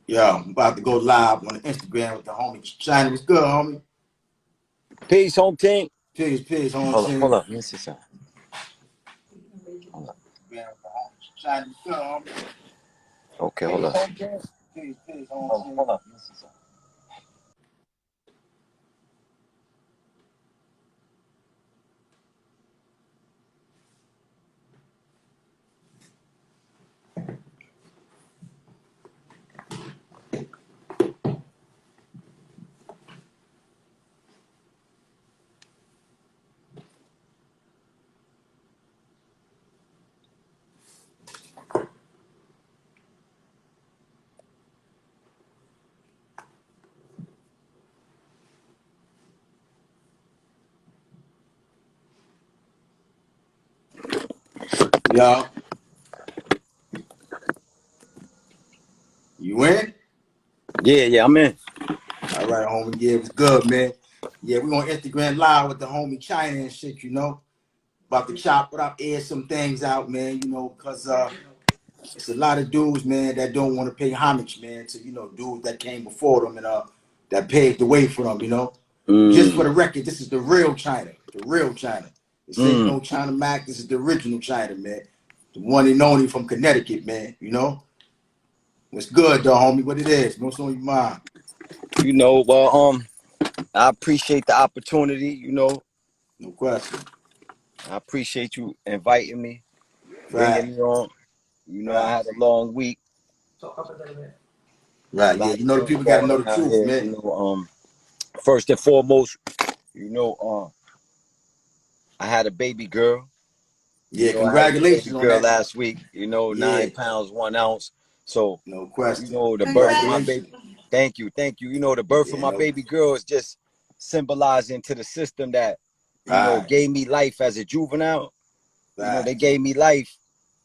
Yo, I'm about to go live on Instagram with the homie China. What's good, homie? Peace, home team. Peace, home Hold up, team. hold up. Let me see something. Hold up. China, what's good, homie? Okay, hold up. Peace, home team. Hold up. Let me see something. Yo, you in? Yeah, I'm in. All right, homie. Yeah, it was good, man. Yeah, we on Instagram live with the homie China and shit, you know. About to chop it up, air some things out, man, you know, because it's a lot of dudes, man, that don't want to pay homage, man, to, you know, dudes that came before them and that paved the way for them, you know. Just for the record, this is the real China. The real China. This ain't no China Mac. This is the original China, man. The one and only from Connecticut, man, you know. What's good, though, homie? What it is? What's on your mind? You know, well, I appreciate the opportunity, you know. No question. I appreciate you inviting me, bringing Right. me on. You know, I Right. had a long week. A Right. Yeah, lot you of know the things people got to going know on the out truth, here, man. you know. First and foremost, you know, I had a baby girl. You Yeah, know, I had a baby congratulations on girl that. last week, you know, Yeah, 9 pounds, 1 ounce. So, no you question. know, the birth of my Congratulations. baby. Thank you. You know, the birth of Yeah, my no. baby girl is just symbolizing to the system that, you know, Right. gave me life as a juvenile. You know, they Right. gave me life,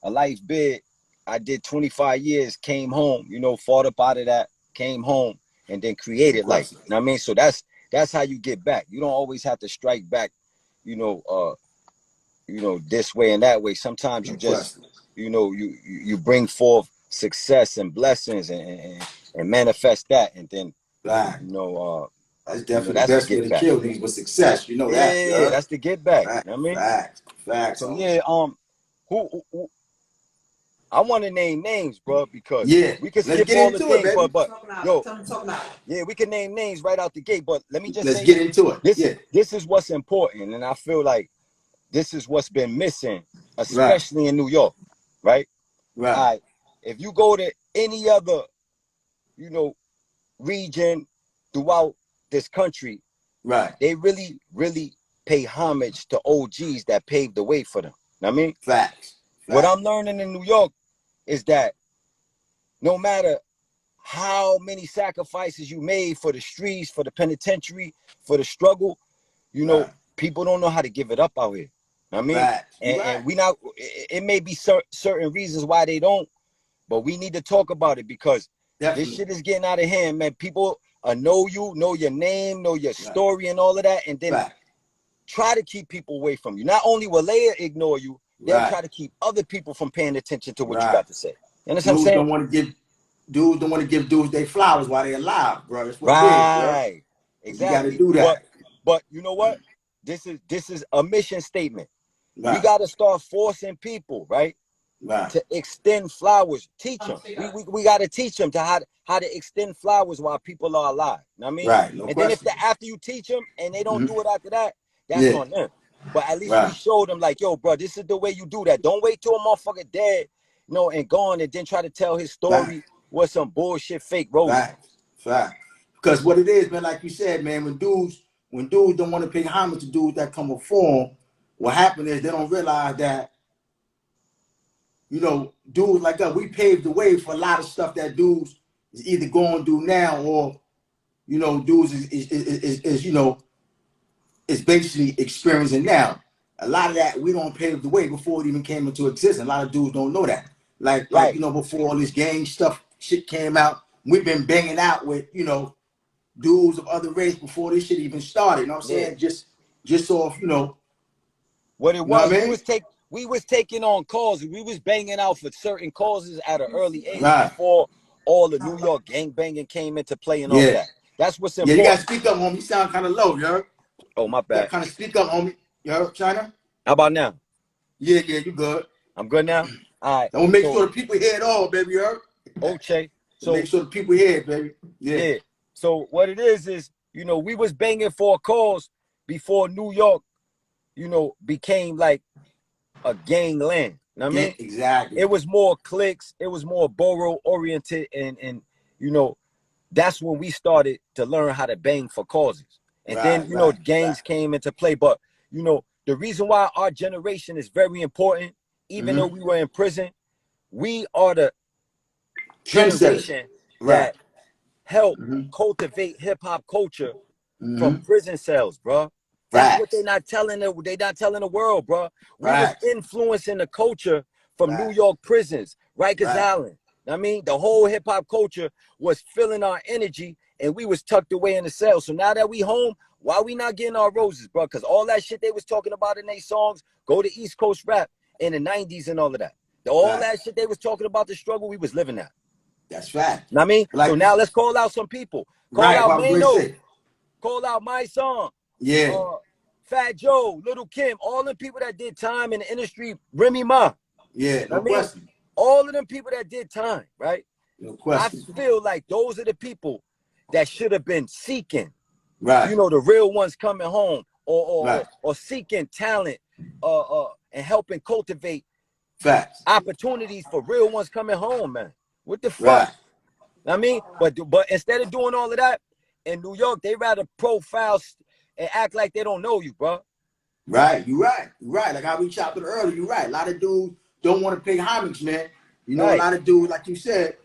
a life bid. I did 25 years, came home, you know, fought up out of that, came home, and then No created life. question. You know what I mean? So that's how you get back. You don't always have to strike back, you know, this way and that way. Sometimes No you just, question. you know, you bring forth success and blessings and manifest that, and then Right. you know, That's you know, definitely the that's the best way get to back. kill niggas with success. You know that, Yeah, yeah? that's the get back. Fact, You know what I mean? facts, facts, So homie. yeah, who I want to name names, bro, because Yeah, we can let's skip get all the into it, things, baby. but yo, yeah, we can name names right out the gate. But let me just Let's say get this: into it. this is Yeah, this is what's important, and I feel like this is what's been missing, right, especially in New York, right? right, All right, if you go to any other, you know, region throughout this country, right. they really pay homage to OGs that paved the way for them. Know what I mean, Facts, what facts. I'm learning in New York is that no matter how many sacrifices you made for the streets, for the penitentiary, for the struggle, you know, Right, people don't know how to give it up out here. Know what I mean, facts. You right. and we not. It may be certain reasons why they don't, but we need to talk about it because this Definitely. shit is getting out of hand, man. People know you, know your name, know your Right. story, and all of that, and then Fact. try to keep people away from you. Not only will they ignore you, they'll Right. try to keep other people from paying attention to what you Right. got to say. You understand what I'm Dudes saying? don't want to give dudes don't want to give dudes their flowers while they're alive, bro. That's what it is, bro. Right. You got to Exactly. do But that. you know what? This is a mission statement. We Right. got to start forcing people, right, Right. to extend flowers. Teach them. We got to teach them to how to extend flowers while people are alive. You know what I mean? Right. No And then if question. after you teach them and they don't Mm-hmm. do it after that, that's Yeah. on them. But at least we Right. showed them like, yo, bro, this is the way you do that. Don't wait till a motherfucker dead, you know, and gone, and then try to tell his Fact. story with some bullshit fake roses. Fact. Fact. Because what it is, man, like you said, man, when dudes don't want to pay homage to dudes that come before them, what happened is they don't realize that, you know, dudes like us, we paved the way for a lot of stuff that dudes is either going to do now or, you know, dudes is you know, is basically experiencing now. A lot of that we don't pave the way before it even came into existence. A lot of dudes don't know that. Like Right. you know, before all this gang stuff shit came out, we've been banging out with, you know, dudes of other race before this shit even started. You know what I'm Yeah. saying? Just off, What it you know what was, I mean? we was taking on causes. We was banging out for certain causes at an early age Right, before all the New York gangbanging came into play and all of Yeah. that. That's what's Yeah, you gotta important. speak up, homie. You sound kind of low, you heard? Oh, my You gotta bad. kind of speak up, homie. You heard, China? How about now? Yeah, you good. I'm good now? All right. I'm gonna make So, sure the people hear it all, baby, you heard? okay. So make So, sure the people hear it, baby. Yeah. yeah. So what it is, you know, we was banging for a cause before New York, you know, became like a gangland. You know what I mean? Exactly. It was more cliques, it was more borough oriented, and you know, that's when we started to learn how to bang for causes. And then, you know, gangs came into play. But, you know, the reason why our generation is very important, even though we were in prison, we are the generation that helped cultivate hip-hop culture from prison cells, bro. That's what they're not telling the world, bro. We was influencing the culture from New York prisons, Rikers Island. I mean, the whole hip-hop culture was feeling our energy, and we was tucked away in the cell. So now that we home, why we not getting our roses, bro? Because all that shit they was talking about in their songs, go to East Coast rap in the 90s and all of that. All that shit they was talking about, the struggle, we was living that. That's right. Know what I mean? Like, so now let's call out some people. Call out Mano. Call out Mysonne. Yeah. Fat Joe, Little Kim, all the people that did time in the industry, Remy Ma. Yeah, no question. All of them people that did time, right? No question. I feel like those are the people that should have been seeking, right? You know, the real ones coming home, or seeking talent, and helping cultivate facts, opportunities for real ones coming home, man. What the fuck? I mean, but instead of doing all of that in New York, they rather profile and act like they don't know you, bro. Right, you're right. You're right. Like how we chopped it earlier, you're right. A lot of dudes don't want to pay homage, man. You know, a lot of dudes, like you said.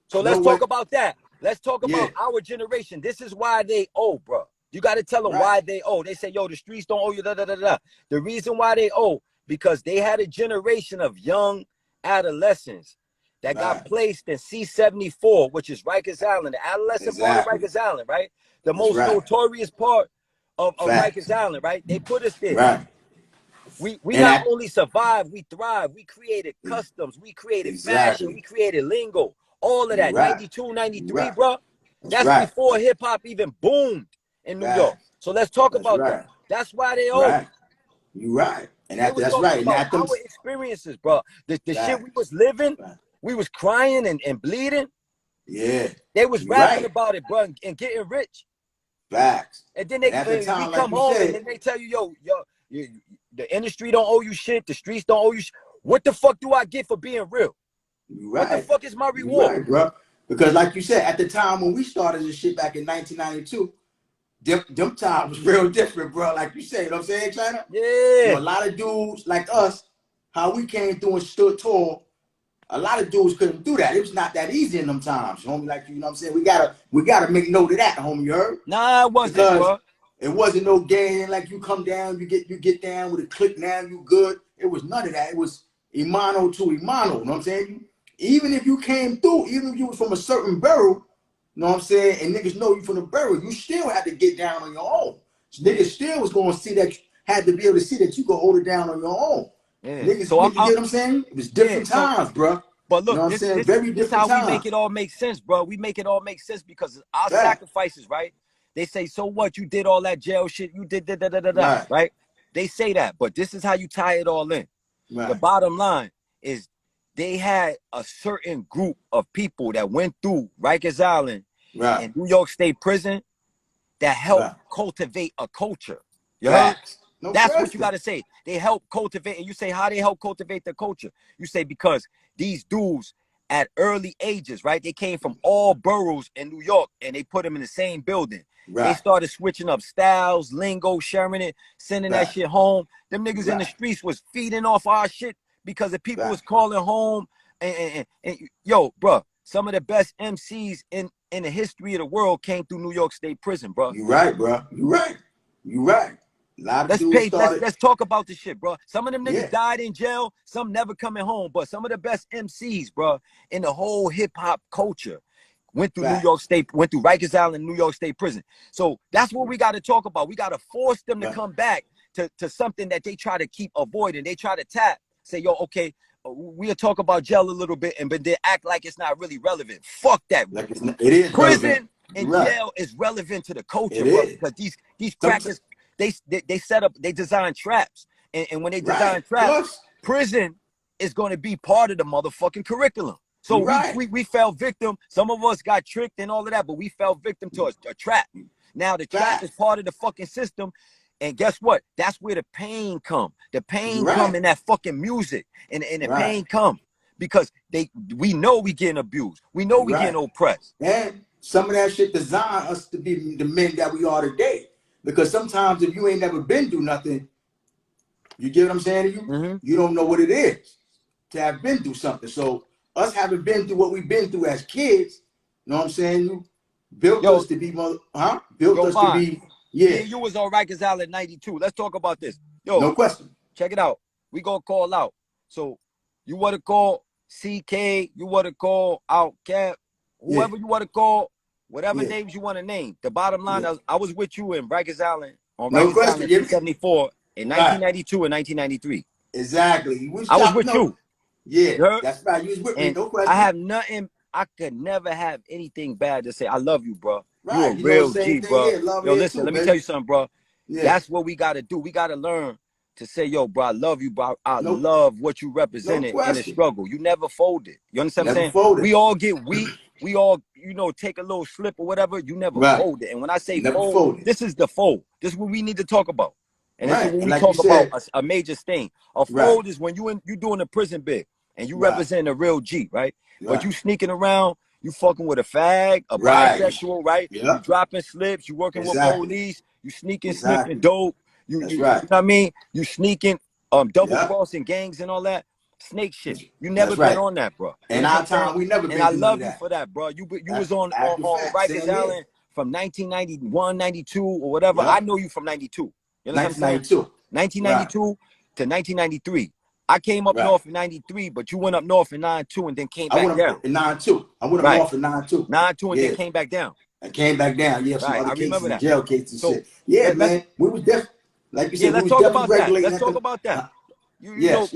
So let's talk about that. Let's talk about our generation. This is why they owe, bro. You got to tell them why they owe. They say, yo, the streets don't owe you, da, da, da, da. The reason why they owe, because they had a generation of young adolescents that got placed in C-74, which is Rikers Island, the adolescent part of Rikers Island, right? The most notorious part of Rikers Island, right? They put us there. We not only survived, we thrived. We created customs. We created fashion. We created lingo. All of that. 92, 93, bro. That's before hip-hop even boomed in New York. So let's talk about that. That's why they owe. You're right. And that's right. About our experiences, bro. The shit we was living, we was crying and bleeding. Yeah. They was rapping about it, bro, and getting rich. Facts. And then we come home and then they tell you, yo, the industry don't owe you shit. The streets don't owe you shit. What the fuck do I get for being real? What the fuck is my reward? Right, bro. Because like you said, at the time when we started this shit back in 1992, them times was real different, bro. Like you said, you know what I'm saying, China? Yeah. You know, a lot of dudes like us, how we came through and stood tall, a lot of dudes couldn't do that. It was not that easy in them times, homie. Like, you know what I'm saying? We gotta make note of that, homie, you heard? Nah, it wasn't, bro. It wasn't no game like you come down, you get down with a click, now you good. It was none of that. It was Imano to Imano, you know what I'm saying? Even if you came through, even if you was from a certain borough, you know what I'm saying, and niggas know you from the borough, you still had to get down on your own. So niggas still was gonna see that, had to be able to see that you could hold it down on your own. Yeah. Niggas, so you get what I'm saying? It was different times, bro. But look, you know this is how we make it all make sense, bro. We make it all make sense because our sacrifices, right? They say, so what? You did all that jail shit. You did da, right? They say that, but this is how you tie it all in. The bottom line is they had a certain group of people that went through Rikers Island and New York State Prison that helped cultivate a culture. You heard? That's what you got to say. They help cultivate, and you say how they help cultivate the culture. You say because these dudes at early ages, right? They came from all boroughs in New York, and they put them in the same building. They started switching up styles, lingo, sharing it, sending that shit home. Them niggas in the streets was feeding off our shit because the people was calling home. And yo, bro, some of the best MCs in the history of the world came through New York State Prison, bro. You right, bro. You right. You right. Let's talk about this shit, bro. Some of them niggas died in jail, some never coming home, but some of the best MCs, bro, in the whole hip hop culture went through New York State, went through Rikers Island, New York State Prison. So that's what we got to talk about. We got to force them to come back to something that they try to keep avoiding. They try to tap, say, yo, okay, we'll talk about jail a little bit, but they act like it's not really relevant. Fuck that. Like it is prison relevant. and jail is relevant to the culture, it bro. Is. Because these crackers, they set up, they design traps, and when they design traps, prison is going to be part of the motherfucking curriculum. So we fell victim. Some of us got tricked and all of that, but we fell victim to a trap. Now the trap is part of the fucking system. And guess what? That's where the pain come. The pain come in that fucking music. And the pain come because we know we getting abused. We know we getting oppressed. And some of that shit designed us to be the men that we are today. Because sometimes if you ain't never been through nothing, you get what I'm saying to you? You don't know what it is to have been through something. So us having been through what we've been through as kids, you know what I'm saying? You built us to be, built us to be, you was on Rikers Island 92. Let's talk about this. Yo, no question. Check it out. We gonna call out. So you want to call CK, you want to call Outcap, whoever you want to call, whatever names you want to name. The bottom line, I was with you in Rikers Island on Rikers Island 274 in 1992 and 1993. Exactly. I was with you. Yeah, that's right. You was with me, no question. I have nothing. I could never have anything bad to say. I love you, bro. Right. You a real G, bro. Yo, listen, let me tell you something, bro. That's what we got to do. We got to learn to say, yo, bro, I love you, bro. I love what you represented in the struggle. You never folded. You understand what I'm saying? We all get weak. We all, take a little slip or whatever. You never folded. And when I say fold, this is the fold. This is what we need to talk about. And this is when we talk about a major stain. A fold is when you doing a prison bid and you represent a real G, right? But you sneaking around, you fucking with a fag, a bisexual, right? You dropping slips, you working with police, you sneaking, sniffing dope, you know what I mean? You sneaking, double crossing gangs and all that. Snake shit. You never been on that, bro. And our time, we never been and I love you for that, bro. You was on Rikers Island from 1991, 92, or whatever. I know you from 92. You know what I'm saying? 1992 to 1993. I came up north in 93, but you went up north in 92 and then came back down. In 92. I went up north in 92. 92 and then came back down. I came back down. Yeah, some other cases, and jail cases and shit. Yeah, man. We was definitely, like you said, let's talk about that. Let's talk about that. Yes.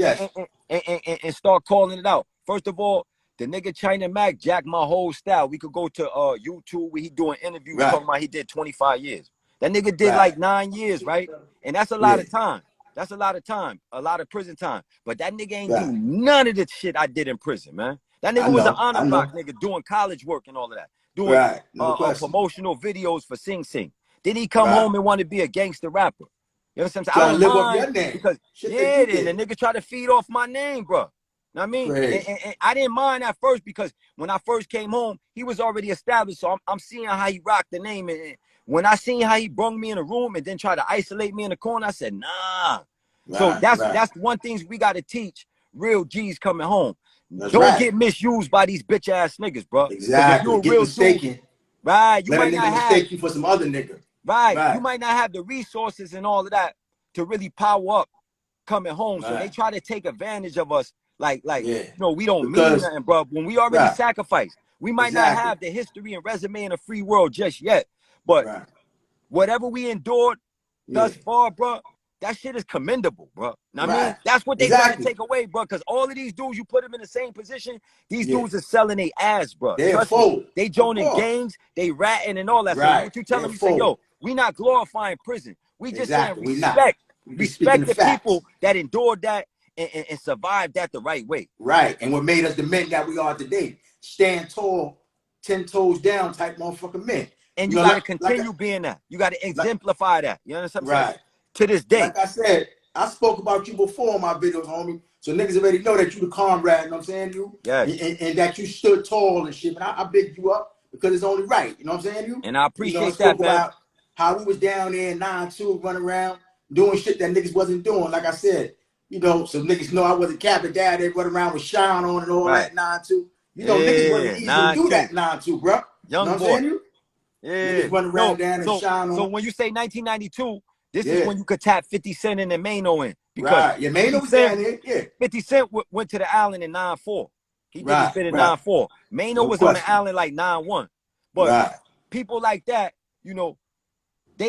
And start calling it out. First of all, the nigga China Mac jacked my whole style. We could go to YouTube where he doing interviews talking about he did 25 years. That nigga did like 9 years, right? And that's a lot of time. That's a lot of time, a lot of prison time. But that nigga ain't do none of the shit I did in prison, man. That nigga was an honor rock nigga doing college work and all of that. Doing promotional videos for Sing Sing. Then he come home and want to be a gangster rapper. You know what I'm saying? I don't mind because then the nigga try to feed off my name, bro. Know what I mean? And I didn't mind at first because when I first came home, he was already established. So I'm seeing how he rocked the name. And when I seen how he brung me in a room and then tried to isolate me in the corner, I said, nah. So that's one thing we got to teach real G's coming home. Don't get misused by these bitch ass niggas, bro. Exactly. If you're a real dude, right? You might not mistake you for some other nigga. Right. You might not have the resources and all of that to really power up coming home. So they try to take advantage of us like we don't mean nothing, bro. When we already sacrificed, we might not have the history and resume in a free world just yet. But whatever we endured thus far, bro, that shit is commendable, bro. I mean, that's what they try to take away, bro. Because all of these dudes, you put them in the same position, these dudes are selling their ass, bro. Trust me, they joining gangs, they ratting and all that. So what you tell them, you say, yo, we not glorifying prison. We just saying respect. Respect the people that endured that and survived that the right way. Right. And what made us the men that we are today. Stand tall, 10 toes down type motherfucking men. And you got to continue being that. You got to exemplify that. You understand what I'm saying? To this day. Like I said, I spoke about you before in my videos, homie. So niggas already know that you the comrade, you know what I'm saying? And that you stood tall and shit. But I big you up because it's only right. You know what I'm saying? And I appreciate that, man. About how we was down there in 9-2 running around doing shit that niggas wasn't doing. Like I said, some niggas know I wasn't capping down there running around with shine on and all that 9-2. Niggas wasn't even do that 9-2, bro. Young boy. Niggas running around down and shine on. So when you say 1992, this is when you could tap 50 Cent in and Mano in. Because Mano was down there. 50 Cent went to the island in 9-4. He did his bit in 9-4. Mano was on the island like 9-1. But people like that, they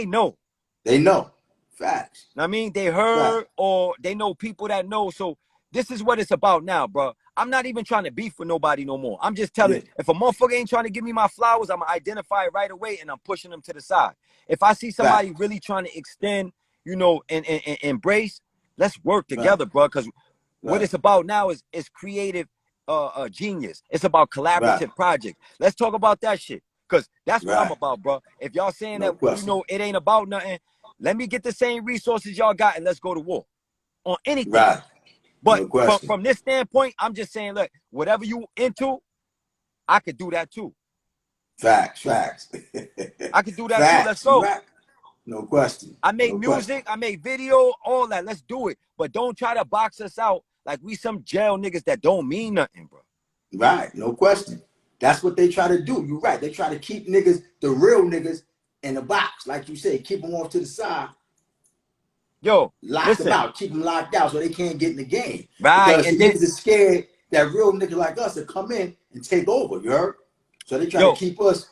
know. They know. Facts. I mean, they heard or they know people that know. So this is what it's about now, bro. I'm not even trying to beef with nobody no more. I'm just telling, if a motherfucker ain't trying to give me my flowers, I'm going to identify it right away, and I'm pushing them to the side. If I see somebody really trying to extend, you know, and embrace, let's work together, bro. Because what it's about now is creative genius. It's about collaborative projects. Let's talk about that shit. Because that's what I'm about, bro. If y'all saying that, you know, it ain't about nothing, let me get the same resources y'all got and let's go to war on anything. But from this standpoint, I'm just saying, look, whatever you into, I could do that too. Facts. I could do that too. Let's go. No question. I make music, I make video, all that. Let's do it. But don't try to box us out like we some jail niggas that don't mean nothing, bro. Right, no question. That's what they try to do. You're right. They try to keep niggas, the real niggas, in the box, like you say, keep them off to the side. Yo, lock them out, keep them locked out so they can't get in the game. Right, because the niggas is scared that real niggas like us will come in and take over. You heard? So they try to keep us.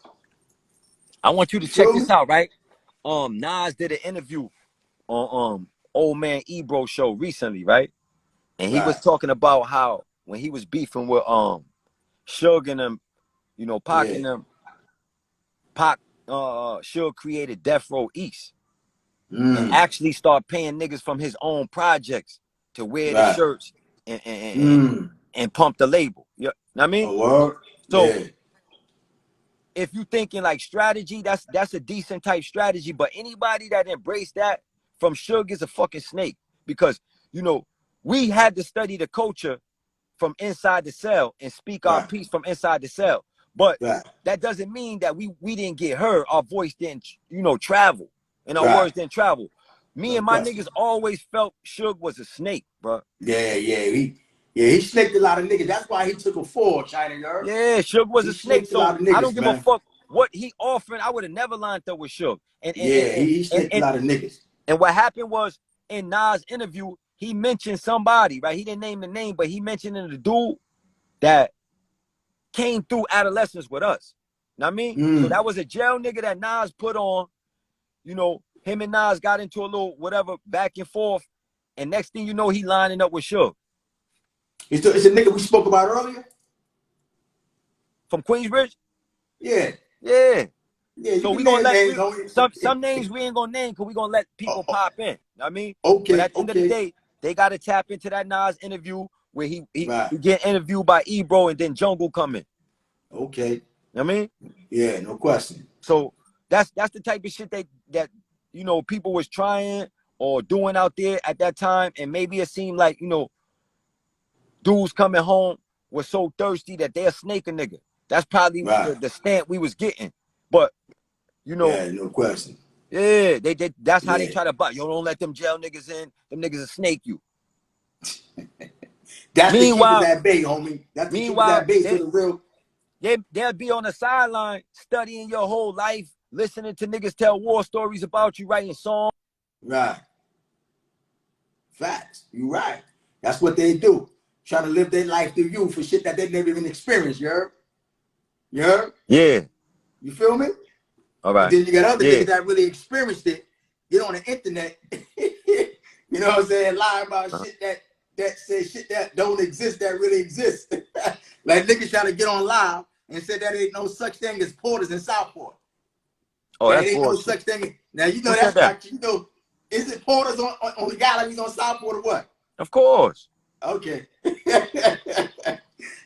I want you to check this out, right? Nas did an interview on Old Man Ebro show recently, right? And he was talking about how when he was beefing with Suge and them, you know, Pac and them, Pac Suge created Death Row East and actually start paying niggas from his own projects to wear the shirts and pump the label. You know what I mean? So if you thinking like strategy, that's a decent type strategy. But anybody that embraced that from Suge is a fucking snake, because you know we had to study the culture from inside the cell and speak our piece from inside the cell. But that doesn't mean that we didn't get heard. Our voice didn't, you know, travel, and our words didn't travel. Me and my niggas always felt Suge was a snake, bro. He snaked a lot of niggas. That's why he took a fall, China. Yeah, Suge was a snake. So I don't give a fuck what he offered. I would have never lined up with Suge. He snaked a lot of niggas. And what happened was, in Nas' interview, he mentioned somebody, right? He didn't name the name, but he mentioned the dude that came through adolescence with us. Know what I mean? So that was a jail nigga that Nas put on. You know, him and Nas got into a little whatever back and forth. And next thing you know, he lining up with Suge. It's a nigga we spoke about earlier? From Queensbridge? Yeah. So we gonna let some names we ain't gonna name because we gonna let people pop in. You know what I mean? But at the end of the day, they gotta tap into that Nas interview where he get interviewed by Ebro and then Jungle come in. You know what I mean? Yeah, no question. So that's the type of shit that you know people was trying or doing out there at that time, and maybe it seemed like, you know, dudes coming home was so thirsty that they'll snake a nigga. That's probably the stamp we was getting. But you know, no question. Yeah, that's how they try to buy. You don't let them jail niggas in. Them niggas will snake you. That's meanwhile, the keep that bait, homie. That's the keep that bait to the real. They'll be on the sideline studying your whole life, listening to niggas tell war stories about you, writing songs. Right. Facts. You right. That's what they do. Trying to live their life through you for shit that they never even experienced, you heard? You heard? Yeah. You feel me? All right. And then you got other niggas that really experienced it, get on the internet, you know what I'm saying, lie about shit that says shit that don't exist that really exists. Like niggas trying to get on live and say that ain't no such thing as porters in Southport. Oh, that that's ain't bullshit. No such thing. Now you know that's not, you know, is it porters on the galleries on Southport or what? Of course. Okay.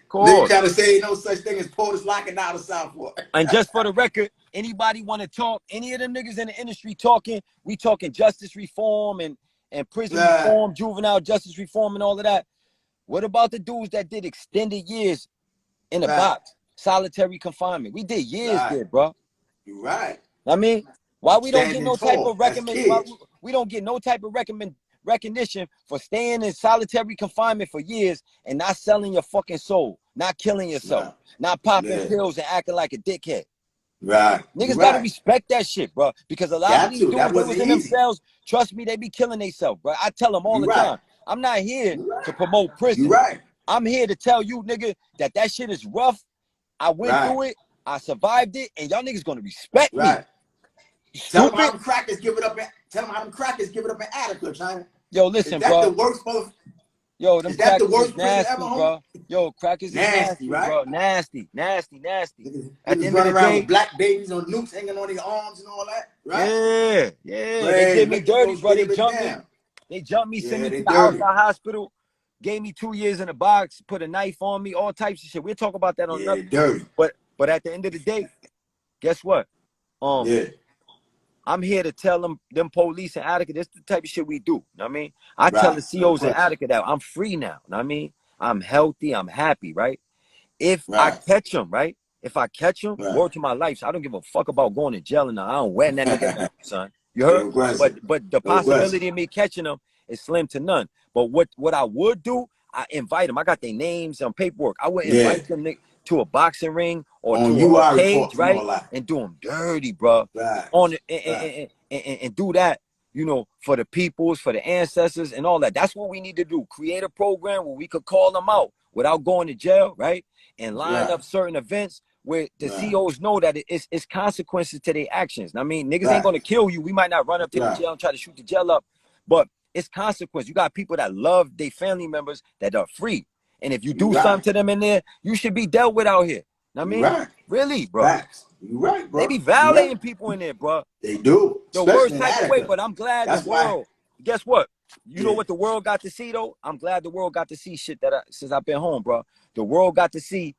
Course. They trying to say ain't no such thing as porters locking out of Southport. And just for the record, anybody want to talk, any of them niggas in the industry talking, we talking justice reform and prison reform, juvenile justice reform and all of that. What about the dudes that did extended years in the box, solitary confinement? We did years there, bro. You're right. I mean, why we don't get no type of we don't get no type of recognition for staying in solitary confinement for years and not selling your fucking soul, not killing yourself, not popping pills and acting like a dickhead. Right. Niggas gotta respect that shit, bro. Because a lot of these dudes that was in themselves, trust me, they be killing themselves, bro. I tell them all the time, I'm not here to promote prison. I'm here to tell you, nigga, that shit is rough. I went through it, I survived it, and y'all niggas gonna respect me. Tell them how them crackers give it up. Tell them how them crackers give it up in Attica, China. Yo, listen, bro. The worst Yo, them Is that the crackers is worst prison ever, nasty, homie? bro. Yo, crackers is Nasty, nasty, right? bro. Nasty, nasty, nasty. At the Niggas end of running the around with day, black babies on nukes hanging on their arms and all that, right? yeah, yeah. They Great, did me make them dirty, little bro. stay down. They jumped me, sent Yeah, me they to the dirty. outside hospital, gave me 2 years in a box, put a knife on me, all types of shit. We'll talk about that on Yeah, another. they dirty. But at the end of the day, guess what? Yeah. I'm here to tell them police in Attica, this is the type of shit we do. You know what I mean? I tell the Right. No COs in question. Attica that I'm free now. You know what I mean? I'm healthy, I'm happy, right? If I Right. catch them, right? If I catch them, Right. word to my life, so I don't give a fuck about going to jail and I don't wear that nigga down, son. You heard? No question. But the No possibility question. of me catching them is slim to none. But what I would do, I invite them. I got their names and paperwork. I would Yeah. invite them to a boxing ring or On to a UI cage, reports and right? all that. And do them dirty, bro. Right. On the, Right. and do that, you know, for the peoples, for the ancestors, and all that. That's what we need to do. Create a program where we could call them out without going to jail, right? And line up certain events where the COs know that it's consequences to their actions. I mean, niggas ain't gonna kill you. We might not run up to the jail and try to shoot the jail up, but it's consequence. You got people that love their family members that are free. And if you do something to them in there, you should be dealt with out here. I mean, really, bro. Facts. You right, bro. They be violating people in there, bro. They do. The Especially worst in type of way, Attica. but I'm glad That's the world. Guess what? You know Yeah. what the world got to see though? I'm glad the world got to see shit that since I've been home, bro. The world got to see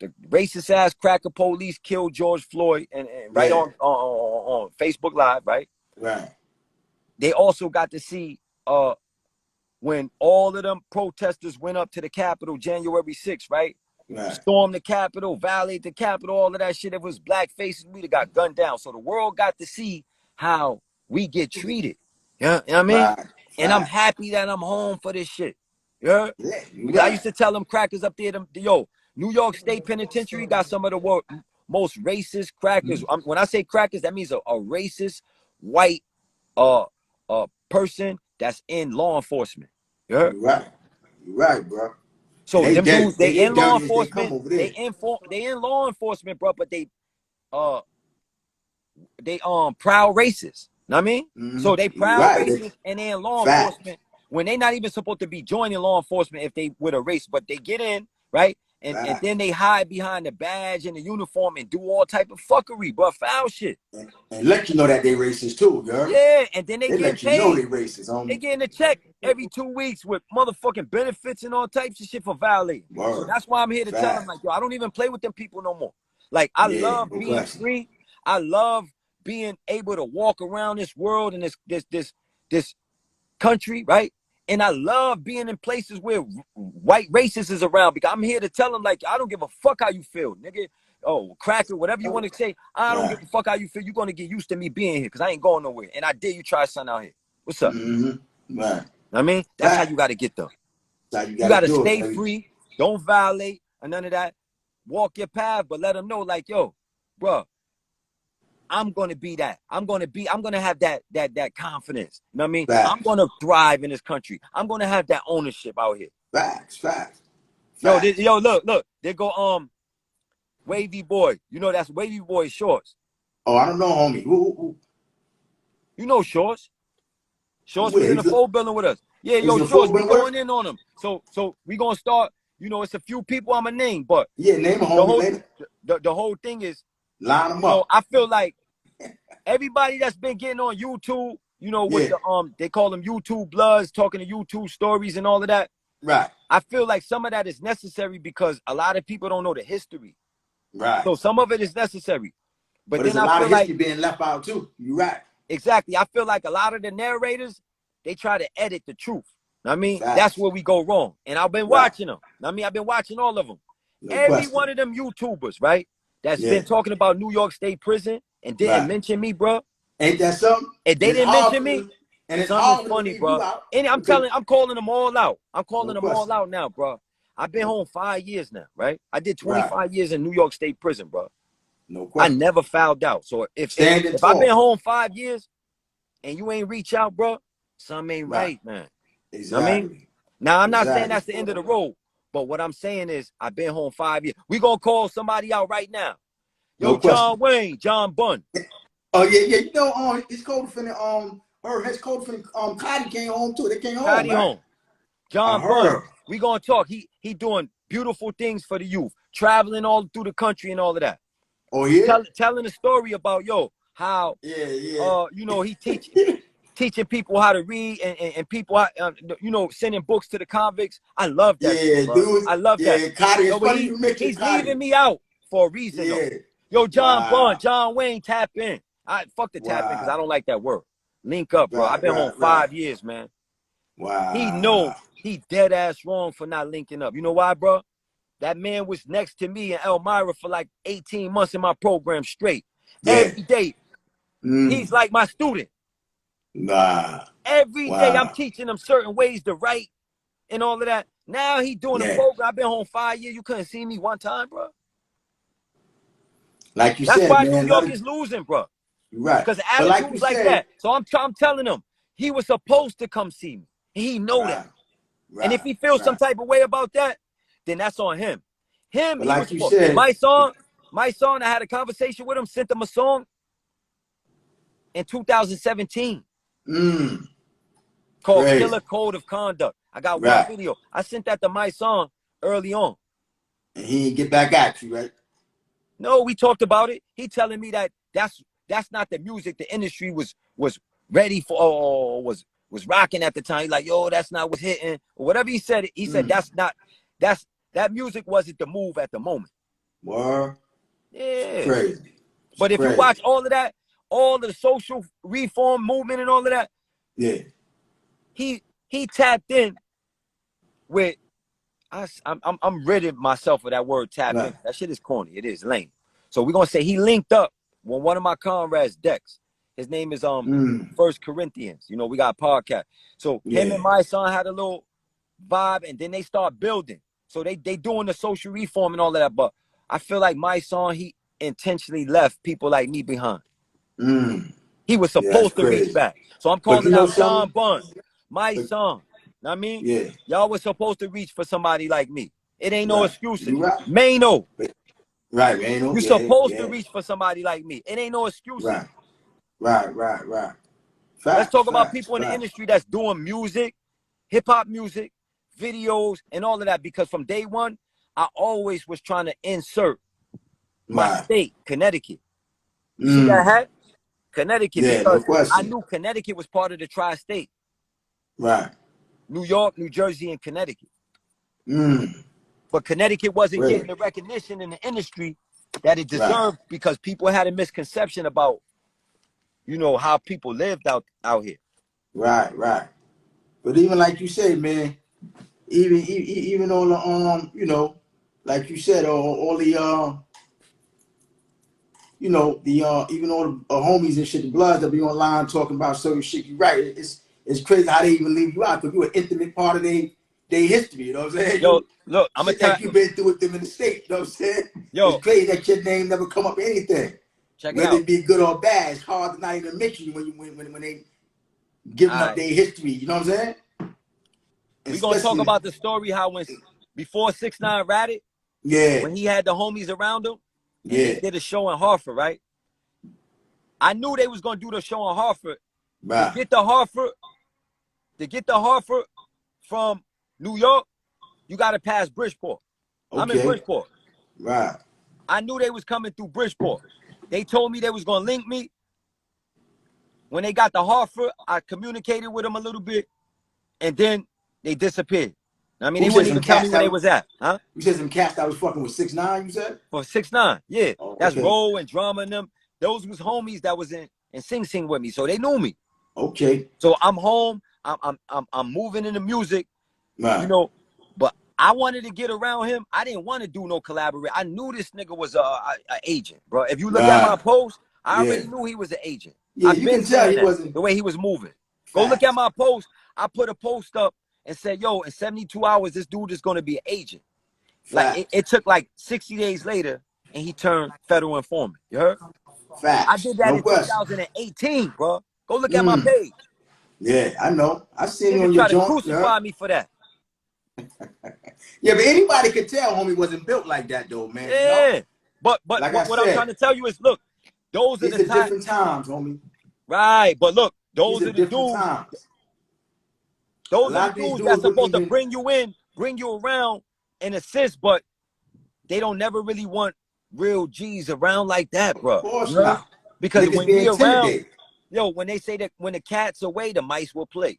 the racist ass cracker police killed George Floyd and right on Facebook Live, right? Right. They also got to see when all of them protesters went up to the Capitol January 6th, right? Stormed the Capitol, violated the Capitol, all of that shit. It was black faces. We'd have got gunned down. So the world got to see how we get treated. Yeah, you know what I mean? Right. And I'm happy that I'm home for this shit. Yeah. Because I used to tell them crackers up there, yo, New York State Penitentiary got some of the most racist crackers. When I say crackers, that means a racist white person that's in law enforcement. Yeah. You're right, bro. So them dudes, they in law dirty as they come enforcement, over there. they in law enforcement, bro, but they proud racists. Know what I mean? So they proud racist and they in law enforcement when they not even supposed to be joining law enforcement if they with a race, but they get in, right? And then they hide behind the badge and the uniform and do all type of fuckery, bro, foul shit. And let you know that they racist too, girl. Yeah, and then they get let paid. You know they racist, homie. They getting a check every 2 weeks with motherfucking benefits and all types of shit for violating. So that's why I'm here to tell them, like, yo, I don't even play with them people no more. Like, I love being free. I love being able to walk around this world and this country, right? And I love being in places where white racists is around because I'm here to tell them, like, I don't give a fuck how you feel, nigga. Oh, cracker, whatever you want to say. I don't give a fuck how you feel. You're going to get used to me being here because I ain't going nowhere. And I dare you try something out here. What's up? I mean, that's how you got to get them. You got to stay free. Don't violate or none of that. Walk your path, but let them know, like, yo, bro, I'm going to be that. I'm going to have that confidence. You know what I mean? I'm going to thrive in this country. I'm going to have that ownership out here. Facts. Yo, look. There go, Wavy Boy. You know, that's Wavy Boy Shorts. Oh, I don't know, homie. Who? You know Shorts. Shorts was in the full building with us. Yeah, yo, Shorts, we going in on them. So we going to start, you know, it's a few people I'm going to name, but yeah, name a homie, the whole thing is, line them up. Know, I feel like everybody that's been getting on YouTube, you know, with the they call them YouTube Bloods, talking to YouTube stories and all of that. Right. I feel like some of that is necessary because a lot of people don't know the history. Right. So some of it is necessary. But then there's a I lot feel of history like being left out too. You're right. Exactly. I feel like a lot of the narrators, they try to edit the truth. I mean, that's where we go wrong. And I've been watching them. I mean, I've been watching all of them. Every one of them YouTubers, right? That's been talking about New York State prison and didn't mention me, bro. Ain't that something? And they didn't mention me. And it's something funny, bro. And I'm calling them all out. I'm calling them all out now, bro. I've been home 5 years now, right? I did 25 years in New York State prison, bro. No question. I never fouled out. So if I've been home 5 years and you ain't reach out, bro, something ain't right, man. Exactly. I mean, now I'm not saying that's the end of the road, but what I'm saying is I've been home 5 years. We gonna call somebody out right now. Yo, John Wayne, John Bunn. Oh yeah. You know, his co-defendant, his co-defendant, Cotty came home too. They came home. Cotty home. John Bunn, we gonna talk. He doing beautiful things for the youth, traveling all through the country and all of that. Oh yeah, telling a story about how you know, he teaching people how to read and people you know, sending books to the convicts. I love that shit, bro. Dude. I love that. Cotty, it's But funny you mentioned he's Cotty. leaving me out for a reason though. Yo, John Bunn, John Wayne, tap in. I fuck the tap in because I don't like that word. Link up, bro. I've been home 5 years, man. Wow. He know he dead ass wrong for not linking up. You know why, bro? That man was next to me in Elmira for like 18 months in my program straight. Every day. He's like my student. Every day I'm teaching him certain ways to write and all of that. Now he doing a program. I've been home 5 years. You couldn't see me one time, bro. Like you That's said, why man, New York is losing, bro. Right. Because attitudes like that. So I'm telling him he was supposed to come see me. He know that. And if he feels some type of way about that, then that's on him. He like was you said, my son, I had a conversation with him, sent him a song in 2017 called Killer Code of Conduct. I got one video. I sent that to my son early on. And he didn't get back at you, right? No, we talked about it. He telling me that that's not the music the industry was ready for or was rocking at the time. He's like, yo, that's not what's hitting. Or whatever he said, that music wasn't the move at the moment. Word. Yeah. Crazy. But if you watch all of that, all the social reform movement and all of that, he tapped in with I'm rid of myself of that word tap in. That shit is corny. It is lame. So we're gonna say he linked up with one of my comrades, Dex. His name is First Corinthians. You know, we got a podcast. So him and my son had a little vibe, and then they start building. So they doing the social reform and all of that. But I feel like my son, he intentionally left people like me behind. He was supposed to reach back. So I'm calling out John Bunn, my son. Know what I mean? Y'all was supposed to reach for somebody like me. It ain't no excuses. Mano. Right, Mano. You supposed to reach for somebody like me. It ain't no excuses. Right. Let's talk about people in the industry that's doing music, hip-hop music, videos, and all of that. Because from day one, I always was trying to insert my state, Connecticut. You see that hat? Connecticut, because no I knew Connecticut was part of the tri-state. Right. New York, New Jersey, and Connecticut. But Connecticut wasn't getting the recognition in the industry that it deserved because people had a misconception about, you know, how people lived out here. Right. But even like you said, man, even on the you know, like you said, all the you know, the even all the homies and shit, the bloods that be online talking about certain shit. You're right. It's crazy how they even leave you out because you're an intimate part of their history. You know what I'm saying? Yo, look, I'm shit that you've been through with them in the state. You know what I'm saying? Yo, it's crazy that your name never come up anything. Check it Whether out. it be good or bad, it's hard to not even mention you when they giving up their history. You know what I'm saying? We're gonna talk about the story how before 6ix9ine ratted, when he had the homies around him, and they did a show in Hartford, right? I knew they was gonna do the show in Hartford. To get the Hartford from New York, you gotta pass Bridgeport. I'm in Bridgeport. Right. I knew they was coming through Bridgeport. They told me they was gonna link me. When they got to Hartford, I communicated with them a little bit, and then they disappeared. I mean, they wouldn't even tell me where they was at, huh? You said some cats that was fucking with 6ix9ine, you said? For 6ix9ine, yeah. That's Roll and Drama and them. Those was homies that was in Sing Sing with me, so they knew me. Okay. So I'm home. I'm moving into music, you know. But I wanted to get around him. I didn't want to do no collaborate. I knew this nigga was a agent, bro. If you look at my post, I already knew he was an agent. Yeah, I've you been can tell he saying that, wasn't the way he was moving. Go look at my post. I put a post up and said, yo, in 72 hours, this dude is going to be an agent. Like it took like 60 days later, and he turned federal informant. You heard? I did that in 2018, bro. Go look at my page. Yeah, I know. I seen you Niggas on your try to joint. crucify me for that. Yeah, but anybody could tell homie wasn't built like that, though, man. Yeah, you know? but like what I'm trying to tell you is, look, those are the different times, homie. Right, but look, those These are the different dudes. times. Those are the dudes that's supposed to bring you in, bring you around, and assist, but they don't never really want real G's around like that, bro. Of course not. Because niggas when we around, yo, when they say that when the cat's away, the mice will play.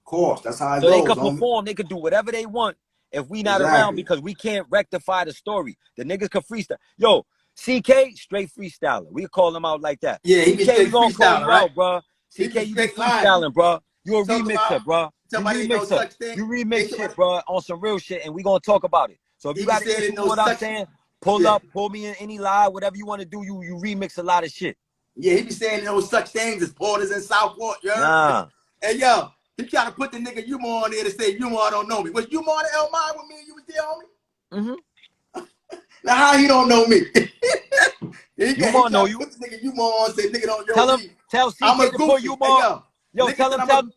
Of course, that's how it so goes. So they could perform, they could do whatever they want if we not around, because we can't rectify the story. The niggas can freestyle. Yo, CK, straight freestyler. We call him out like that. Yeah, he CK, we gonna call you out, bro. CK, you be freestyling, bro. You a remixer, bro. You remixer. You remix shit, bro, on some real shit, and we gonna talk about it. So if you got to issue what I'm saying, pull up, pull me in any live, whatever you want to do. You remix a lot of shit. Yeah, he be saying no such things as porters in Southport, yo. Nah. And yo, he trying to put the nigga Umar on there to say Umar don't know me. Was Umar the Elmire with me and you was there, homie? Now how he don't know me? Umar know you. Put the nigga Umar on and say nigga don't know tell him, tell CK to put Umar. Yo, tell him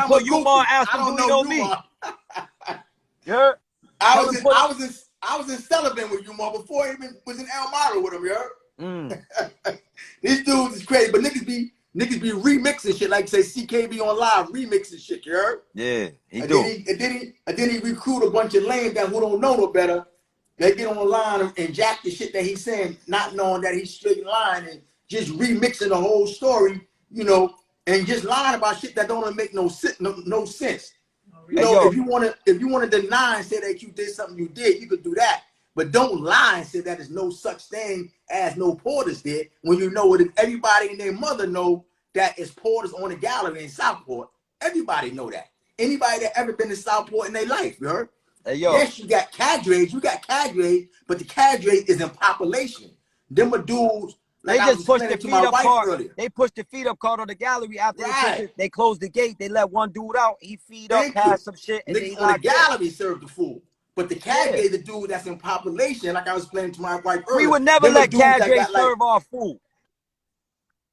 put Umar, ask him do he know me. Yeah. I was in Sullivan with Umar before he even was in Elmira with him, yo. These dudes is crazy, but niggas be remixing shit, like say CK be on live remixing shit, you heard? Yeah, he do. And then he recruit a bunch of lame guys who don't know no better. They get on the line and jack the shit that he's saying, not knowing that he's straight in line and just remixing the whole story, you know, and just lying about shit that don't make no sense. You know, if you wanna deny and say that you did something you did, you could do that. But don't lie and say that there's no such thing as no porters did when you know what everybody and their mother know that is porters on the gallery in Southport. Everybody know that. Anybody that ever been to Southport in their life, you heard? Yes, you got cadres, but the cadre is in population. Them are dudes. Like they just pushed the feet up card. They pushed the feet up card on the gallery after they closed the gate. They let one dude out. He feed up, passed some shit, and niggas on the gallery served the food. But the cadre, the dude that's in population, like I was explaining to my wife earlier. We would never let cadre serve our food.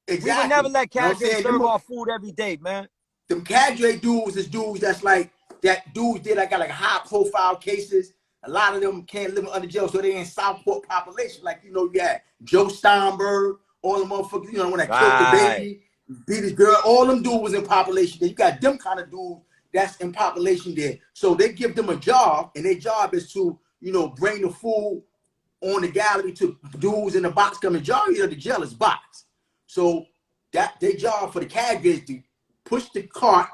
Exactly. We would never let cadre serve our food every day, man. Them cadre dudes is dudes that's like that dudes did. I got like high profile cases. A lot of them can't live under jail, so they in Southport population. Like, you know, you had Joe Steinberg, all the motherfuckers, you know, when I killed the baby, beat his girl, all them dudes was in population. Then you got them kind of dudes that's in population there. So they give them a job, and their job is to, you know, bring the food on the gallery to dudes in the box. Because majority of the jail is box. So that their job for the cadre is to push the cart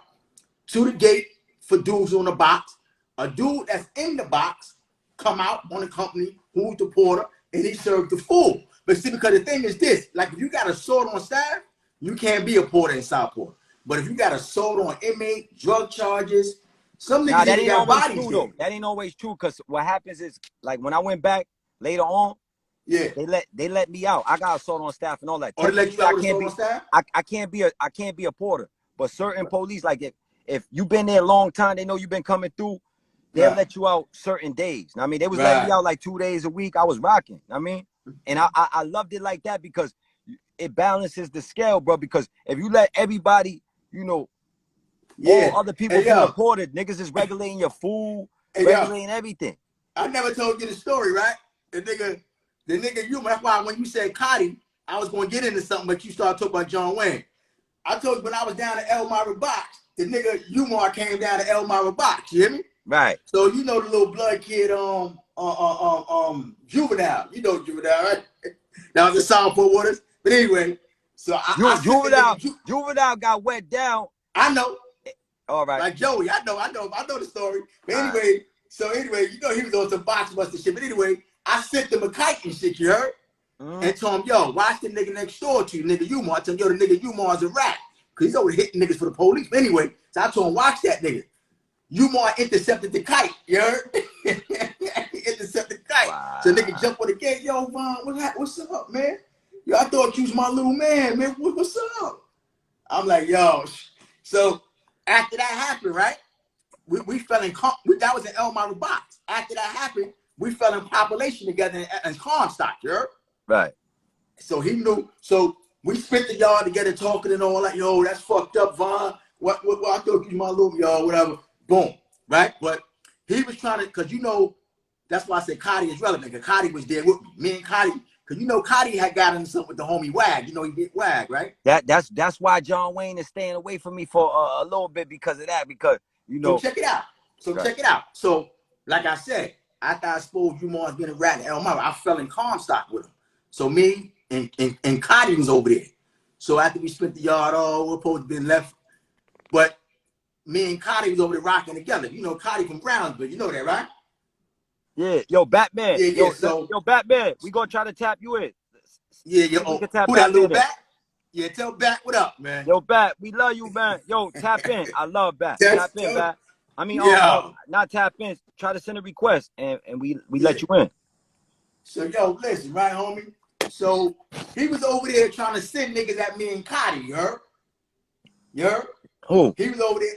to the gate for dudes on the box. A dude that's in the box come out on the company, who's the porter, and he served the food. But see, because the thing is this, like if you got a sword on staff, you can't be a porter in Southport. But if you got a sword on inmate, drug charges, some niggas that ain't got always bodies true, though. That ain't always true, because what happens is, like when I went back later on, they let me out. I got a sword on staff and all that. Oh, they let you out with a sword on staff? I can't be a porter. But certain police, like if you've been there a long time, they know you've been coming through, they'll let you out certain days. I mean, they was letting me out like 2 days a week. I was rocking. I mean, and I loved it like that because it balances the scale, bro. Because if you let everybody, you know, all other people be reported, niggas is regulating your food, regulating everything. I never told you the story, right? The nigga, you. That's why when you said Cotty, I was going to get into something, but you started talking about John Wayne. I told you when I was down at Elmira Box, the nigga Umar came down to Elmira Box. You hear me? Right. So you know the little blood kid, Juvenile. You know Juvenile, right? That was a Southport with us. But anyway, so Juvenile got wet down. I know. All right. Like Joey, I know the story. But anyway, you know he was on some box buster shit. But anyway, I sent him a kite and shit, you heard? And told him, yo, watch the nigga next door to you, nigga Umar. I told him, yo, the nigga Umar's a rat. Because he's over hitting niggas for the police. But anyway, so I told him, watch that nigga. Umar intercepted the kite, you heard? He intercepted the kite. Wow. So nigga jump on the gate, yo, Von, what's up, man? Yo, I thought you was my little man, man. What's up? I'm like, yo. So after that happened, right? We fell in, that was an Elmira Box. After that happened, we fell in population together in Comstock, you heard? Right. So he knew. So we spent the yard together talking and all that. Yo, that's fucked up, Von. What I thought you was my little, yo, whatever. Boom. Right? But he was trying to, because you know, that's why I said Cotty is relevant, because Cotty was there with me. Me and Cotty, Cause you know Cotty had got into something with the homie Wag. You know he did Wag, right? That's why John Wayne is staying away from me for a little bit because of that. Because you know. So check it out. Check it out. So like I said, after I exposed Umar being a rat in Elmira, I fell in Comstock with him. So me and Cotty was over there. So after we split the yard, we're supposed to be left, but me and Cotty was over there rocking together. You know Cotty from Brownsville. You know that, right? Yeah, yo, Batman. Yeah. Yo, Batman. We gonna try to tap you in. Yeah. We can tap Who that little in. Bat? Yeah, tell Bat what up, man. Yo, Bat, we love you, man. Yo, tap in. I love Bat. Tap in, Bat. I mean, not tap in. Try to send a request, and we let you in. So yo, listen, right, homie. So he was over there trying to send niggas at me and Cotty, you heard? You heard? Who? He was over there.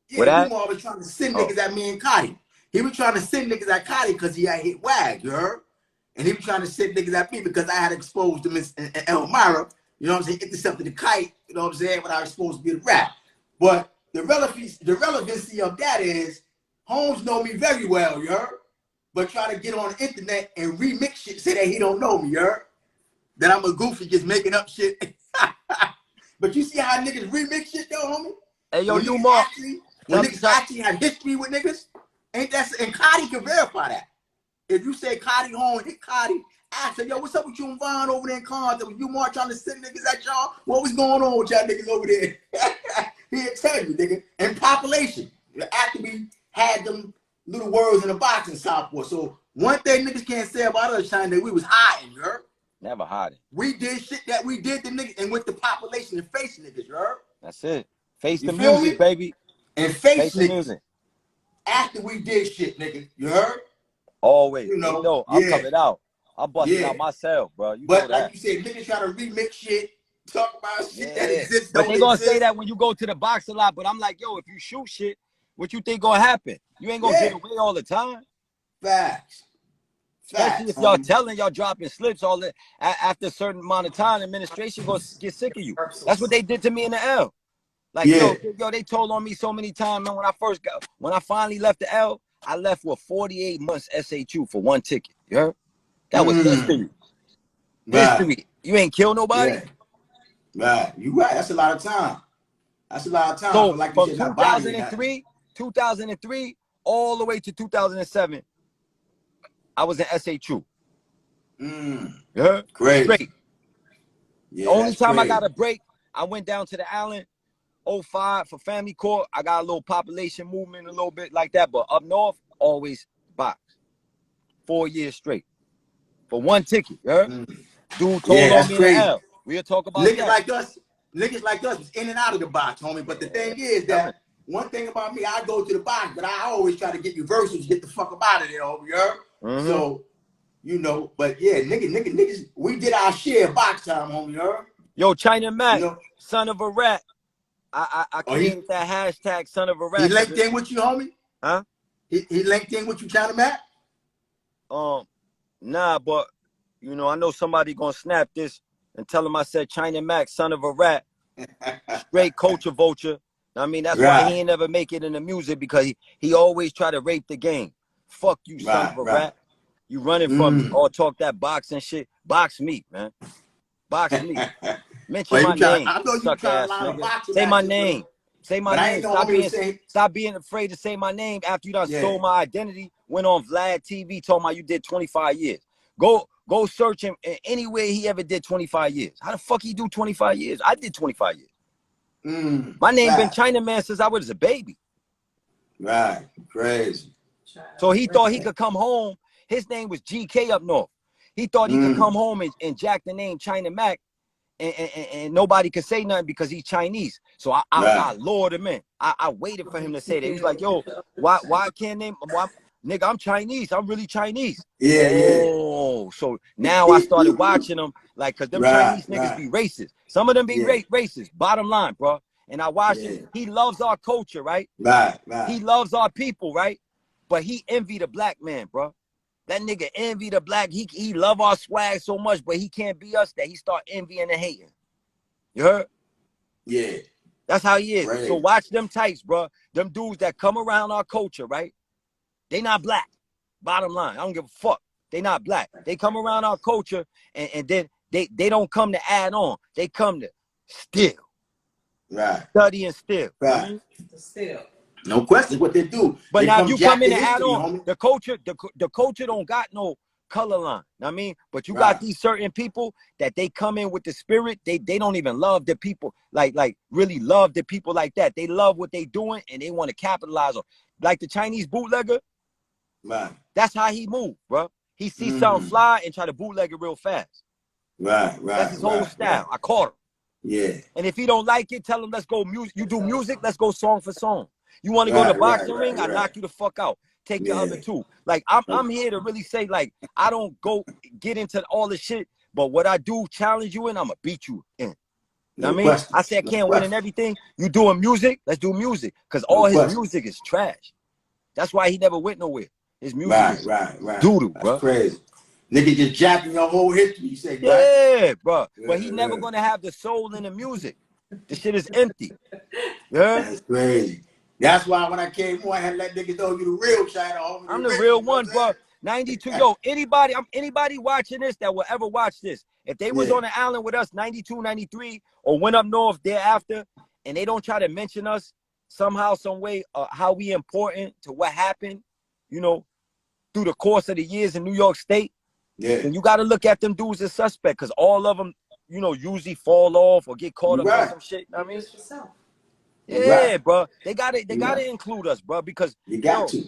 Yeah, Umar was trying to send niggas at me and Cotty. He was trying to send niggas at Cotty because he had hit Wag, you heard? And he was trying to send niggas at me because I had exposed him in Elmira, you know what I'm saying, intercepted the kite, you know what I'm saying, when I was supposed to be a rap. But the relevancy of that is, Holmes know me very well, you heard? But try to get on the internet and remix shit, say that he don't know me, you heard? That I'm a goofy just making up shit. But you see how niggas remix shit though, homie? Hey, yo, when niggas actually have history with niggas, ain't that, and Cotty can verify that. If you say Cotty home, hit Cotty, ask her, yo, what's up with you and Vaughn over there in Compton? Was you more trying to send niggas at y'all? What was going on with y'all niggas over there? He'll tell you, nigga. And population. After we had them little words in the box in Southport. So one thing niggas can't say about us, China, that we was hiding, you heard? Never hiding. We did shit that we did to niggas and with the population and face niggas, you heard? That's it. Face the music, baby. And face niggas. Music. After we did shit, nigga. You heard? Always. You know, I'm coming out. I'm busting out myself, bro. You know that. Like you said, niggas try to remix shit, talk about shit that exists. But they gonna say that when you go to the box a lot. But I'm like, yo, if you shoot shit, what you think gonna happen? You ain't gonna get away all the time. Facts. Especially if y'all telling y'all dropping slips all that after a certain amount of time, administration gonna get sick of you. That's what they did to me in the L. Like yo, they told on me so many times, man. When I finally left the L, I left with 48 months SHU for one ticket. You heard? That was history. History. You ain't kill nobody. Right. You right. That's a lot of time. That's a lot of time. So like from 2003 all the way to 2007, I was in SHU. Yeah. Great. Straight. Yeah, the only time I got a break, I went down to the island 05 for family court. I got a little population movement, a little bit like that. But up north, always box. 4 years straight. For one ticket, yeah? Dude told on me in the L. We'll talk about niggas that. Niggas like us was in and out of the box, homie. But the thing is that one thing about me, I go to the box, but I always try to get reversals, get the fuck up out of there, homie, you heard? So, you know, but yeah, niggas, we did our share of box time, homie, you heard? Yo, China Mac, son of a rat. I created that hashtag, son of a rat. He linked in with you, homie? Huh? He linked in with you, China Mac? Nah, but, you know, I know somebody gonna snap this and tell him I said China Mac, son of a rat. Straight culture vulture. I mean, that's why he ain't never make it in the music, because he always try to rape the game. Fuck you, son of a rat. You running from me or talk that boxing shit. Box me, man. Box me. Mention my name. I know you trying to line a boxing. Say my name. Say my name. Stop being afraid to say my name after you done stole my identity. Went on Vlad TV, told me you did 25 years. Go search him anywhere he ever did 25 years. How the fuck he do 25 years? I did 25 years. My name been China Man since I was a baby. Right. Crazy. So he thought he could come home. His name was GK up north. He thought he could come home and jack the name China Mac and nobody could say nothing because he's Chinese. So I lured him in. I waited for him to say that. He's like, yo, why can't name nigga, I'm Chinese. I'm really Chinese. Oh, so now I started watching them, like, because them Chinese niggas be racist. Some of them be racist, bottom line, bro. And I watched him. He loves our culture, right? Right. He loves our people, right? But he envy the black man, bro. That nigga envy the black. He love our swag so much, but he can't be us that he start envying and hating. You heard? Yeah. That's how he is. Right. So watch them types, bro. Them dudes that come around our culture, right? They not black. Bottom line. I don't give a fuck. They not black. They come around our culture, and then they don't come to add on. They come to steal. Right. Study and steal. Right. I mean? Still. No question what they do. But they now if you come in the and add history, on, homie. the culture don't got no color line. I mean, but you got these certain people that they come in with the spirit. They don't even love the people, like really love the people like that. They love what they doing and they want to capitalize on. Like the Chinese bootlegger. Right. That's how he moved, bro. He sees something fly and try to bootleg it real fast. Right. That's his whole style. I caught him. Yeah. And if he don't like it, tell him let's go music. You do music, let's go song for song. You want to go to boxing ring? I knock you the fuck out. Take your other two. Like I'm here to really say, like, I don't go get into all the shit, but what I do challenge you in, I'm gonna beat you in. No I mean, question. I say I can't win in everything. You doing music? Let's do music, cause all his music is trash. That's why he never went nowhere. His music is doo-doo, bro. That's crazy. Nigga just jacking your whole history, you say, yeah, bro. But he never gonna have the soul in the music. The shit is empty. Yeah. That's crazy. That's why when I came on, I had to let niggas know you the real China. I'm the real one, bro. 92. Yo, anybody watching this that will ever watch this, if they was on the island with us 92, 93, or went up north thereafter, and they don't try to mention us somehow, some way, how we important to what happened, you know, through the course of the years in New York State, then you got to look at them dudes as suspect, because all of them, you know, usually fall off or get caught up in some shit. I mean, yeah, bro. They gotta include us, bro, because you got to.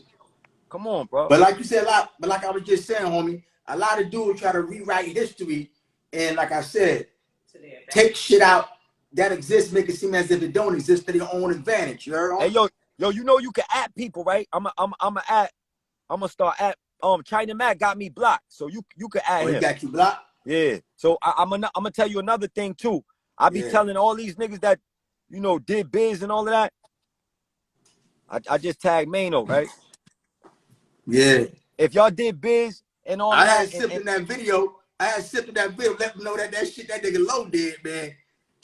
Come on, bro. But like you said, but like I was just saying, homie, a lot of dudes try to rewrite history, and like I said, take shit out that exists, make it seem as if it don't exist to their own advantage. You heard? Hey, yo, you know you can at people, right? I'm gonna start at China Mac got me blocked, so you can add him. He got you blocked? Yeah. So I'm gonna tell you another thing too. I be telling all these niggas that, you know, did biz and all of that. I just tagged Mano, right? Yeah. If y'all did biz and all I that. had sipped in that video. Let them know that shit that nigga Low did, man.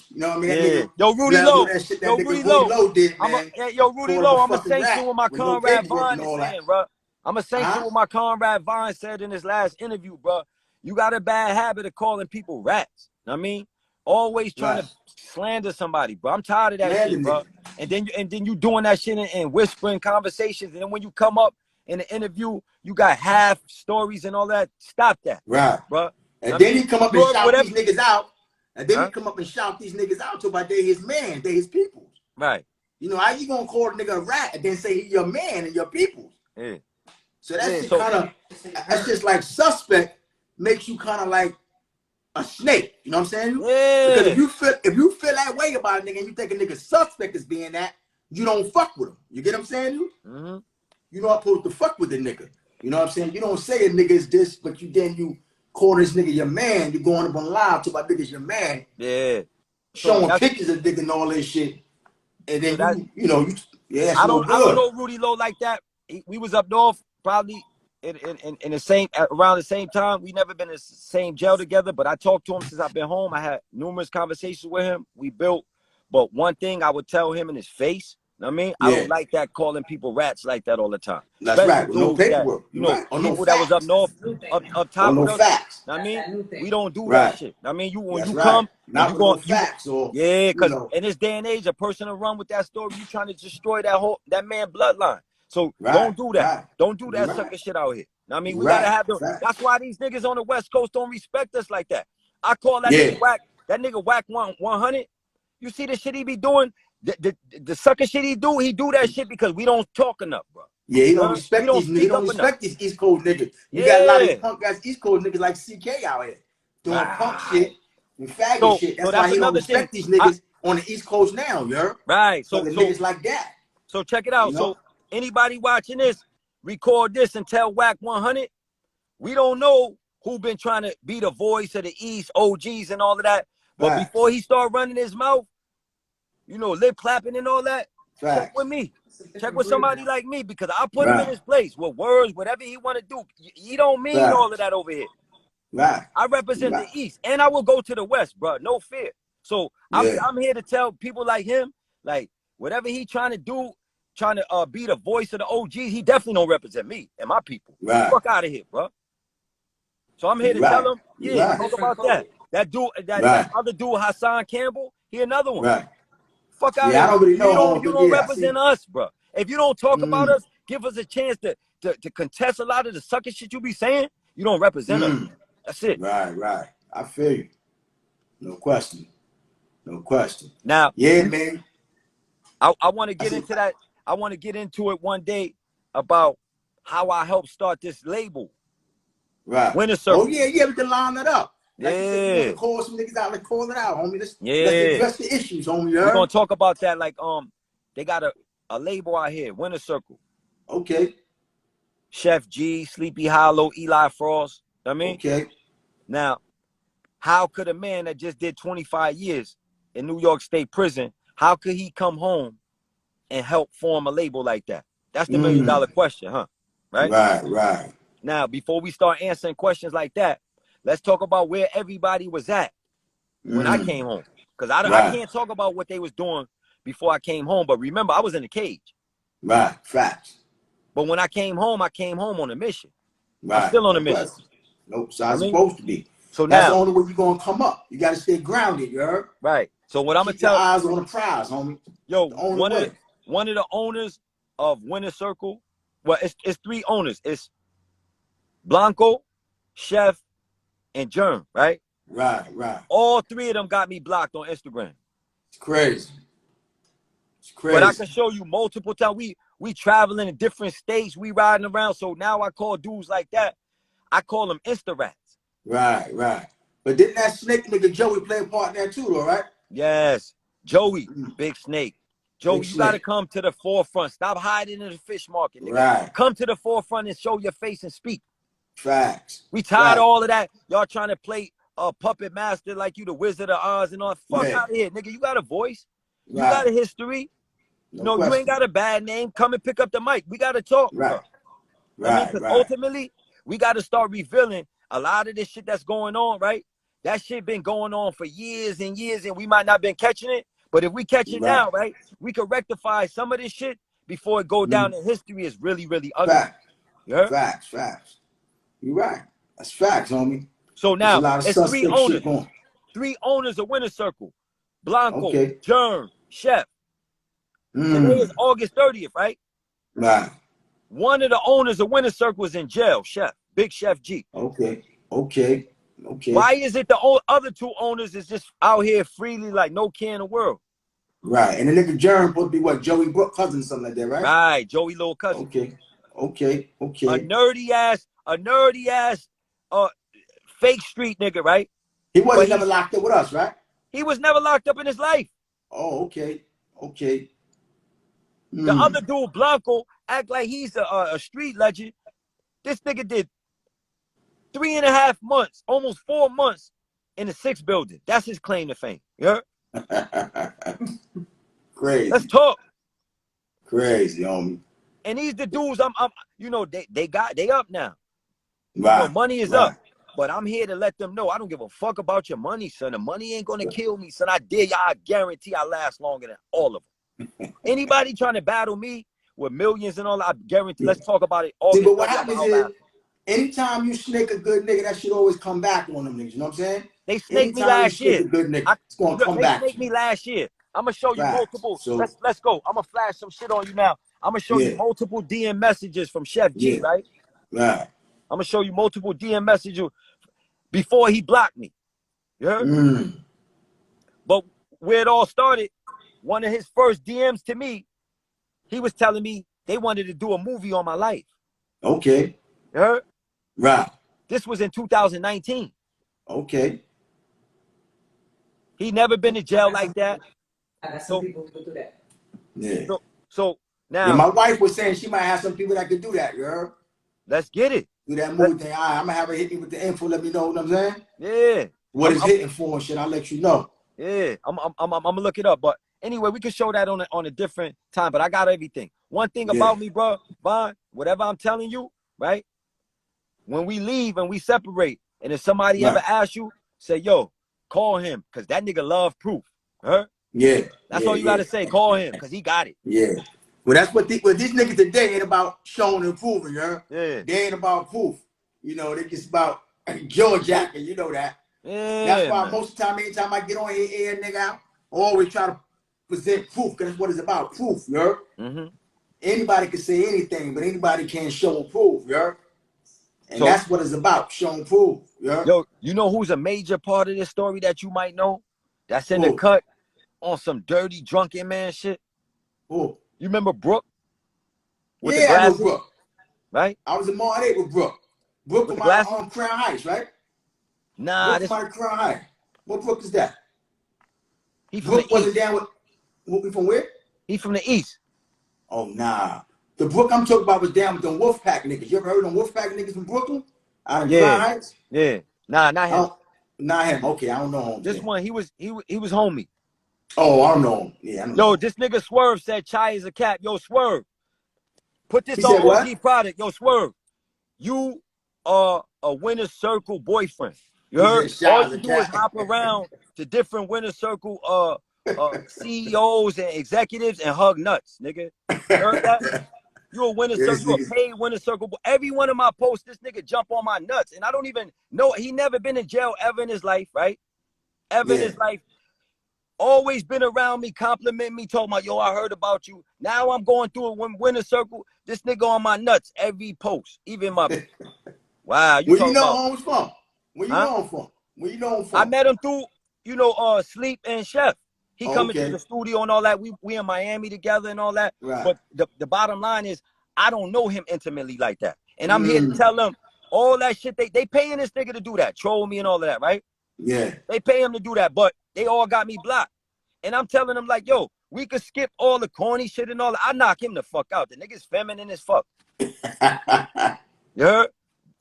You know what I mean? That nigga, yo, Rudy Low. That shit that yo, nigga Rudy Low did, man. Yo, Rudy Low, I'm gonna say to what my comrade Vaughn is saying, bro. I'm gonna say to what my comrade Vaughn said in his last interview, bro. You got a bad habit of calling people rats. I mean, always trying to slander somebody, bro. I'm tired of that shit, bro. And then you doing that shit and whispering conversations, and then when you come up in the interview, you got half stories and all that. Stop that, bro. And then he come up and shout these niggas out. And then he come up and shout these niggas out to about they his man, they his peoples. Right. You know, how you gonna call a nigga a rat and then say he your man and your peoples? Yeah. So that's that's just like suspect makes you kind of like a snake. You know what I'm saying? Yeah. Because if you feel that way about a nigga and you think a nigga suspect is being that, you don't fuck with him. You get what I'm saying? Mm-hmm. You're not supposed to fuck with the nigga. You know what I'm saying? You don't say a nigga is this, but you call this nigga your man. You going up on live to my nigga's your man. Yeah. Showing pictures of nigga and all this shit. And then I don't know Rudy Low like that. We was up north probably in the same around the same time. We never been in the same jail together, but I talked to him since I've been home. I had numerous conversations with him. We built, but one thing I would tell him in his face. I mean, I don't like that, calling people rats like that all the time. That's right. With no paperwork. You know, people that was up north, up top with us. I mean, we don't do that shit. I mean, when you come, not with no facts. Because in this day and age, a person to run with that story, you trying to destroy that man bloodline. So don't do that. Don't do that sucker shit out here. I mean, we gotta have that's why these niggas on the West Coast don't respect us like that. I call that nigga whack. That nigga whack 100. You see the shit he be doing? The sucker shit he do that shit because we don't talk enough, bro. Yeah, he don't respect these niggas. He don't respect these East Coast niggas. You got a lot of punk guys, East Coast niggas like CK out here doing punk shit and faggot shit. That's why he don't respect these niggas on the East Coast now, you heard? Right. So niggas like that. So check it out. You know? So anybody watching this, record this and tell Whack 100. We don't know who been trying to be the voice of the East, OGs and all of that. But before he start running his mouth, you know, lip clapping and all that, check with me. Check with somebody like me, because I put him in his place with words, whatever he want to do. He don't mean all of that over here. Right. I represent the East, and I will go to the West, bro. No fear. So I'm here to tell people like him, like, whatever he trying to do, trying to be the voice of the OGs, he definitely don't represent me and my people. Fuck out of here, bro. So I'm here to tell him, yeah, talk about that. That dude, that other dude, Hassan Campbell, he another one. Right. Fuck out Yeah, I of don't really here. know You don't represent us, bro. If you don't talk about us, give us a chance to contest a lot of the sucker shit you be saying. You don't represent us. That's it. Right. I feel you. No question. Now, yeah, man. I want to get into that. I want to get into it one day about how I helped start this label. Right. Winner Circle. Oh, yeah, we can line that up. Like you said, you want to call some niggas out, like call it out, homie. Let's address the issues, homie. We're gonna talk about that. Like, they got a label out here, Winner Circle. Okay. Chef G, Sleepy Hollow, Eli Frost. I mean, okay. Now, how could a man that just did 25 years in New York State prison, how could he come home and help form a label like that? That's the $1 million question, huh? Right. Now, before we start answering questions like that, let's talk about where everybody was at when I came home. Because I can't talk about what they was doing before I came home. But remember, I was in a cage. Right. Facts. But when I came home on a mission. Right. I'm still on a mission. Nope. So I'm supposed to be. So that's now, the only way you're gonna come up. You gotta stay grounded, you heard? Right. So what I'm gonna tell your eyes on the prize, homie. Yo, one of the owners of Winner Circle, well, it's 3 owners. It's Blanco, Chef, and Germ, right? Right. All 3 of them got me blocked on Instagram. It's crazy. But I can show you multiple times. We traveling in different states. We riding around. So now I call dudes like that. I call them Insta rats. Right. But didn't that snake nigga Joey play a part in that too, though, right? Yes. Joey, Big Snake. Joey, you gotta come to the forefront. Stop hiding in the fish market, nigga. Right. Come to the forefront and show your face and speak. Facts. We tired of all of that. Y'all trying to play a puppet master like you the Wizard of Oz and all. Fuck out of here, nigga. You got a voice. You got a history. No, you ain't got a bad name. Come and pick up the mic. We got to talk. Right. Because ultimately, we got to start revealing a lot of this shit that's going on, right? That shit been going on for years and years, and we might not been catching it. But if we catch it now, right, we could rectify some of this shit before it go down in history is really, really ugly. Facts. You're right. That's facts, homie. So now, it's 3 owners. 3 owners of Winner Circle. Blanco, Germ, Chef. Today is August 30th, right? Right. One of the owners of Winner Circle is in jail, Chef. Big Chef G. Okay. Why is it the other 2 owners is just out here freely like no care in the world? Right. And the nigga Germ supposed to be what? Joey Brook cousin, something like that, right? Right. Joey little cousin. Okay. A nerdy ass fake street nigga, right? He wasn't never locked up with us, right? He was never locked up in his life. Oh, okay. The other dude, Blanco, act like he's a street legend. This nigga did 3.5 months, almost 4 months in the 6th building. That's his claim to fame. You heard? Crazy. Let's talk. Crazy, homie. And these the dudes they up now. Right. Money is up. But I'm here to let them know I don't give a fuck about your money, son. The money ain't gonna kill me, son. I dare y'all. I guarantee I last longer than all of them. Anybody trying to battle me with millions and all, I guarantee. Let's talk about it. See, but what happens is, anytime you snake a good nigga, that shit always come back on them niggas. You know what I'm saying? They snaked me last year. A good nigga, it's gonna come back. They snaked me last year. I'm gonna show you multiple. So, let's go. I'm gonna flash some shit on you now. I'm gonna show you multiple DM messages from Chef G, right? Right. I'm gonna show you multiple DM messages before he blocked me. You heard? But where it all started, one of his first DMs to me, he was telling me they wanted to do a movie on my life. Okay. You heard? Right. This was in 2019. Okay. He never been to jail like that. I got some people who do that. Yeah. So now, my wife was saying she might have some people that could do that, you heard? Let's get it. Do that movie thing. All right, I'm gonna have her hit me with the info. Let me know what I'm saying. Yeah. What it's hitting for and shit. I'll let you know. Yeah. I'm gonna look it up. But anyway, we can show that on a different time. But I got everything. One thing about me, bro, Von, whatever I'm telling you, right? When we leave and we separate, and if somebody ever asks you, say, yo, call him, because that nigga love proof. Huh? Yeah. That's all you gotta say. Call him, because he got it. Yeah. Well, that's what these niggas today ain't about showing and proving, yeah? Yeah. They ain't about proof. You know, they just about George Jacker, you know that. Yeah, That's why man. most of the time, anytime I get on here, air nigga out, I always try to present proof, because that's what it's about, proof, you heard? Anybody can say anything, but anybody can't show and prove, you heard? And So that's what it's about, show and prove, you heard? yo, you know who's a major part of this story that you might know? That's in the Who? cut on some dirty, drunken man shit. Who? You remember Brooke? With the Yeah, I know glasses? Brooke. Right? I was in Martin with Brooke. Brooke With from the out glasses? of Crown Heights, right? Nah, Brooke this from out of Crown Heights. What Brooke is that? he from the Brooke wasn't east. down with from where? He from the east. Oh, nah. The Brooke I'm talking about was down with them Wolfpack niggas. You ever heard of them Wolfpack niggas from Brooklyn? Out in Crown Yeah. Heights? Yeah. Nah, not him. Not him. Okay, I don't know him. This then. one, he was homie. Oh, I don't know him. Yeah, I don't know Yo, him. this nigga Swerve said Chai is a cat. Yo, Swerve. Put He this on said what? OG product. Yo, Swerve. You are a winner circle boyfriend. You He heard? said All Shy's you a do is cat. hop around to different winner circle CEOs and executives and hug nuts, nigga. You heard that? You a winner This circle, you a nigga. paid winner circle. Every one of my posts, this nigga jump on my nuts. And I don't even know, he never been in jail ever in his life, right? Ever in Yeah. his life. Always been around me, compliment me, told me, yo, I heard about you. Now I'm going through a winner circle. This nigga on my nuts every post. Even my, wow, you Where you talking know about, Holmes from? Where you huh? know him from? Where you know him I from? met him through, Sleep and Chef. He Oh, coming to okay. the studio and all that. We in Miami together and all that. Right. But the bottom line is, I don't know him intimately like that. And I'm here to tell them all that shit. They paying this nigga to do that, troll me and all of that, right? Yeah. They pay him to do that, but they all got me blocked. And I'm telling them like, yo, we could skip all the corny shit and all that. I knock him the fuck out. The nigga's feminine as fuck. You heard?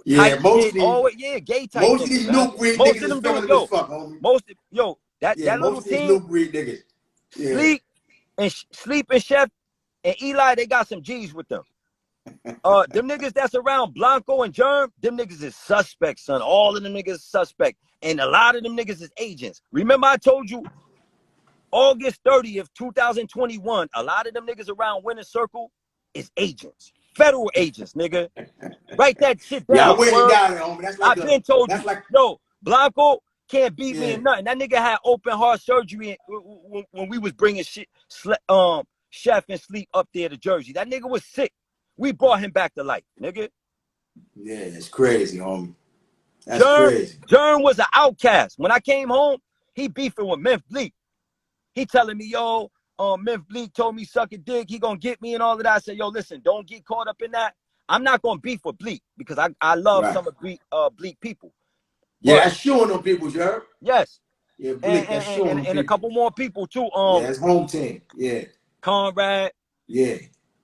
Yeah, Tight shit, mostly always, yeah, gay type most of niggas, these man. new breed Most niggas of is them do it, feminine as yo. fuck, homie. That Yeah, little most of these team, new breed niggas. Yeah. Sleep and Chef and Eli, they got some G's with them. Them niggas that's around Blanco and Germ, them niggas is suspects, son. All of them niggas is suspect. And a lot of them niggas is agents. Remember I told you August 30th, 2021, a lot of them niggas around Winter Circle is agents. Federal agents, nigga. Write that shit Yeah, I down, went it Swerve. down, homie. I've been told That's you, like yo, Blanco can't beat me yeah. in nothing. That nigga had open heart surgery when we was bringing Chef and Sleep up there to Jersey. That nigga was sick. We brought him back to life, nigga. Yeah, it's crazy, homie. That's crazy. Jern was an outcast. When I came home, he beefing with Memphis Bleak. He telling me, yo, Memphis Bleak told me suck a dick. He gonna get me and all of that. I said, yo, listen, don't get caught up in that. I'm not gonna beef with Bleak because I love Right. some of Bleak people. Yeah, But that's showing them people, you heard? yes. Yeah, Bleak, that's showing them And a people. couple more people too. Yeah, that's home team. Yeah. Conrad. Yeah.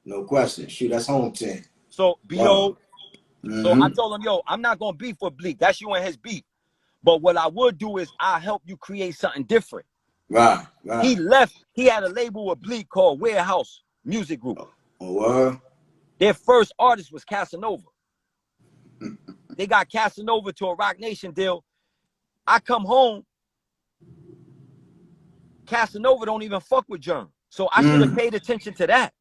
No question. Shoot, that's home team. So B.O. So I Mm-hmm. told him, yo, I'm not gonna beef with Bleak. That's you and his beef. But what I would do is I'll help you create something different. Right. He left. He had a label with Bleak called Warehouse Music Group. Oh, what? Their first artist was Casanova. They got Casanova to a Rock Nation deal. I come home. Casanova don't even fuck with Germ. So I should have paid attention to that.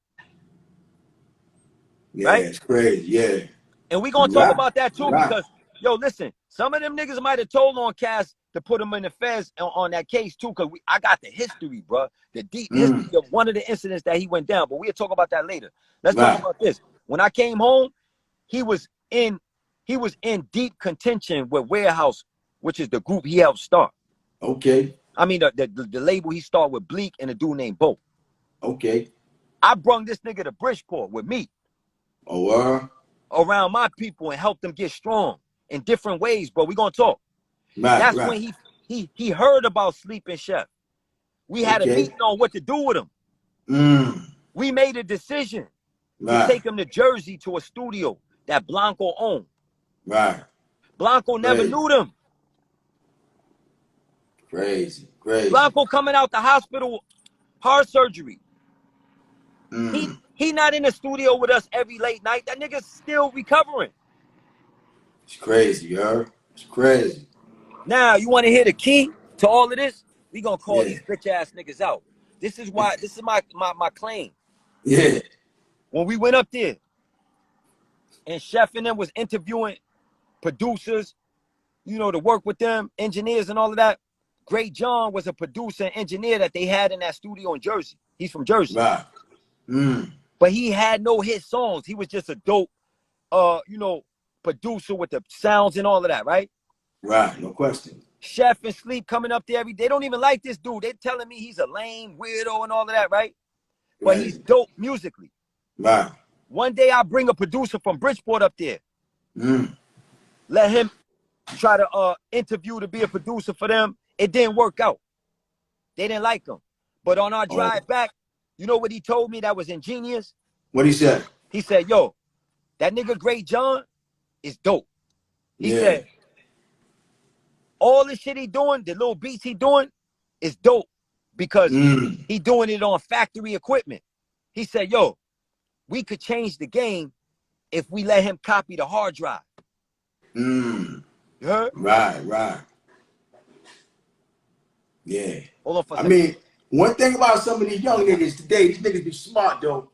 Yeah, right? it's crazy. Yeah. And we gonna talk about that too because, yo, listen, some of them niggas might have told on Cass to put him in the feds on that case too, because I got the history, bro. The deep history of one of the incidents that he went down. But we'll talk about that later. Let's talk about this. When I came home, he was in deep contention with Warehouse, which is the group he helped start. Okay. I mean the label he started with Bleak and a dude named Bo. Okay. I brung this nigga to Bridgeport with me. Oh, around my people and help them get strong in different ways, bro. We gonna talk. That's when he heard about Sleep and Chef. We had a meeting on what to do with him. We made a decision to take him to Jersey to a studio that Blanco owned. Blanco never knew them. Crazy. Blanco coming out the hospital, heart surgery. He not in the studio with us every late night. That nigga's still recovering. It's crazy, yo. It's crazy. Now, you want to hear the key to all of this? We gonna call these bitch ass niggas out. This is why. This is my claim. Yeah. When we went up there, and Chef and them was interviewing producers, you know, to work with them, engineers and all of that. Great John was a producer and engineer that they had in that studio in Jersey. He's from Jersey. Right. But he had no hit songs. He was just a dope, you know, producer with the sounds and all of that, right? Right, no question. Chef and Sleep coming up there every day. They don't even like this dude. They're telling me he's a lame weirdo and all of that, right? But he's dope musically. Right. One day I'll bring a producer from Bridgeport up there. Let him try to interview to be a producer for them. It didn't work out. They didn't like him. But on our drive back, you know what he told me that was ingenious? What he said? He said, yo, that nigga Great John is dope. He said, all the shit he doing, the little beats he doing, is dope because he doing it on factory equipment. He said, yo, we could change the game if we let him copy the hard drive. You heard? Right. Yeah. Hold on for a I second. mean, one thing about some of these young niggas today, these niggas be smart though.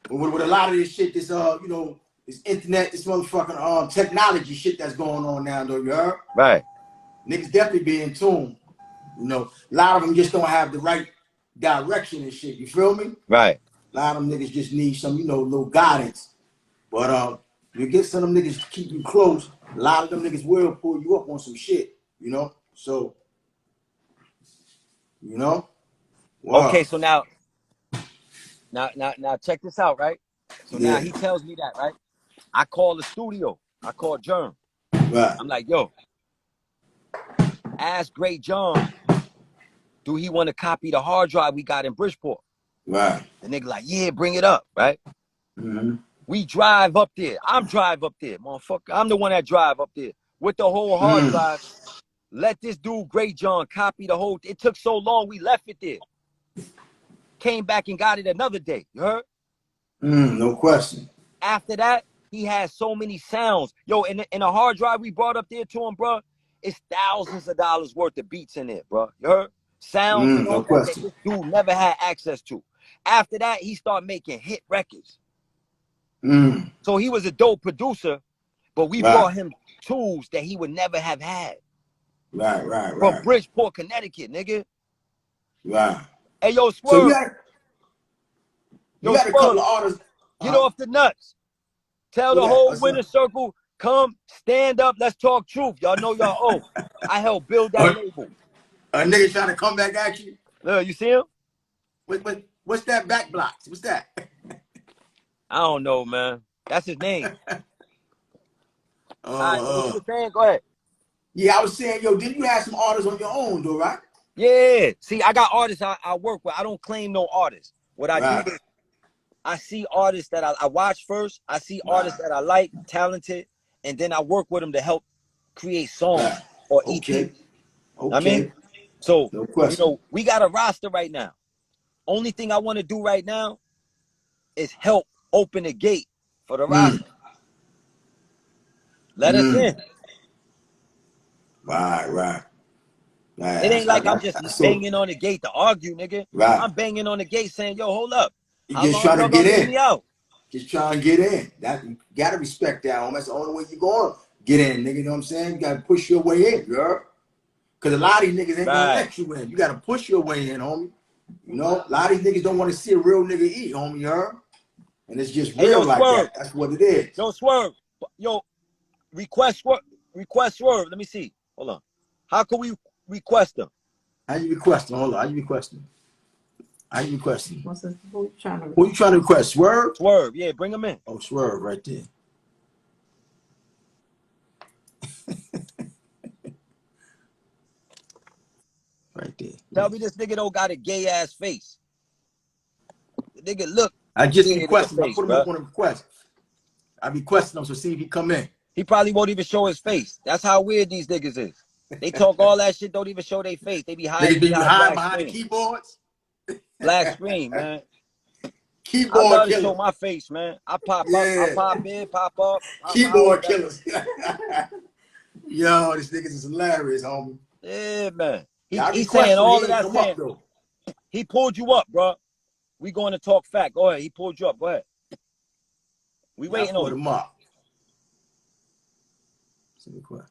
With a lot of this shit, this you know, this internet, this motherfucking technology shit that's going on now, though, you heard? Right. Niggas definitely be in tune. You know, a lot of them just don't have the right direction and shit. You feel me? Right. A lot of them niggas just need some, you know, little guidance. But you get some of them niggas to keep you close. A lot of them niggas will pull you up on some shit. You know, so you know. Wow. Okay, so now check this out, right? So now he tells me that, right? I call the studio. I call Germ. Right. I'm like, yo, ask Great John, do he want to copy the hard drive we got in Bridgeport? Right. The nigga like, yeah, bring it up, right? We drive up there. I'm drive up there, motherfucker. I'm the one that drive up there with the whole hard drive. Let this dude, Great John, copy the whole. It took so long, we left it there. Came back and got it another day. You heard? No question. After that, he has so many sounds. Yo, in a hard drive we brought up there to him, bro, it's thousands of dollars worth of beats in there, bro. You heard? Sounds and all that this dude never had access to. After that, he started making hit records. So he was a dope producer, but we brought him tools that he would never have had. Right. From Bridgeport, Connecticut, nigga. Right. Hey, yo, Swerve. So you got a couple of artists. Get off the nuts. Tell the whole winner circle, come, stand up, let's talk truth. Y'all know y'all owe. I helped build that label. A nigga trying to come back at you? Look, you see him? What's that back blocks? What's that? I don't know, man. That's his name. All right, what you were saying? Go ahead. Yeah, I was saying, yo, didn't you have some artists on your own, though, right? Yeah. See, I got artists I work with. I don't claim no artists. What I do is I see artists that I watch first. I see artists that I like, talented, and then I work with them to help create songs or EP. Okay. I mean, so, you know, we got a roster right now. Only thing I want to do right now is help open the gate for the roster. Let us in. Right. It ain't like I'm just banging on the gate to argue, nigga. I'm banging on the gate saying, yo, hold up. How long y'all gonna get me out? Just trying to get in. That you gotta respect that, homie. That's the only way you going. Get in, nigga. You know what I'm saying? You gotta push your way in, girl. Cause a lot of these niggas ain't gonna let you in. You gotta push your way in, homie. You know, a lot of these niggas don't want to see a real nigga eat, homie, you heard? And it's just real like that. That's what it is. Yo, Swerve. Yo, request Swerve. Let me see. Hold on. How can we request them? How you request them? Hold on. How you request them? Who you trying to request? Swerve? Swerve, yeah, bring him in. Oh, Swerve right there. Right there. Tell me this nigga don't got a gay ass face. The nigga look. I just requested him. I put him up on a request. I requested him, so see if he come in. He probably won't even show his face. That's how weird these niggas is. They talk all that shit, don't even show their face. They be hiding behind the keyboards. Black screen, man. Keyboard I love killers. to show my face, man. I pop up, I pop in, pop up. Keyboard killers. Yo, this niggas is hilarious, homie. Yeah, man. He's saying all of that saying. He pulled you up, bro. We going to talk fact. Go ahead. He pulled you up. Go ahead. We waiting on him. Up. Request.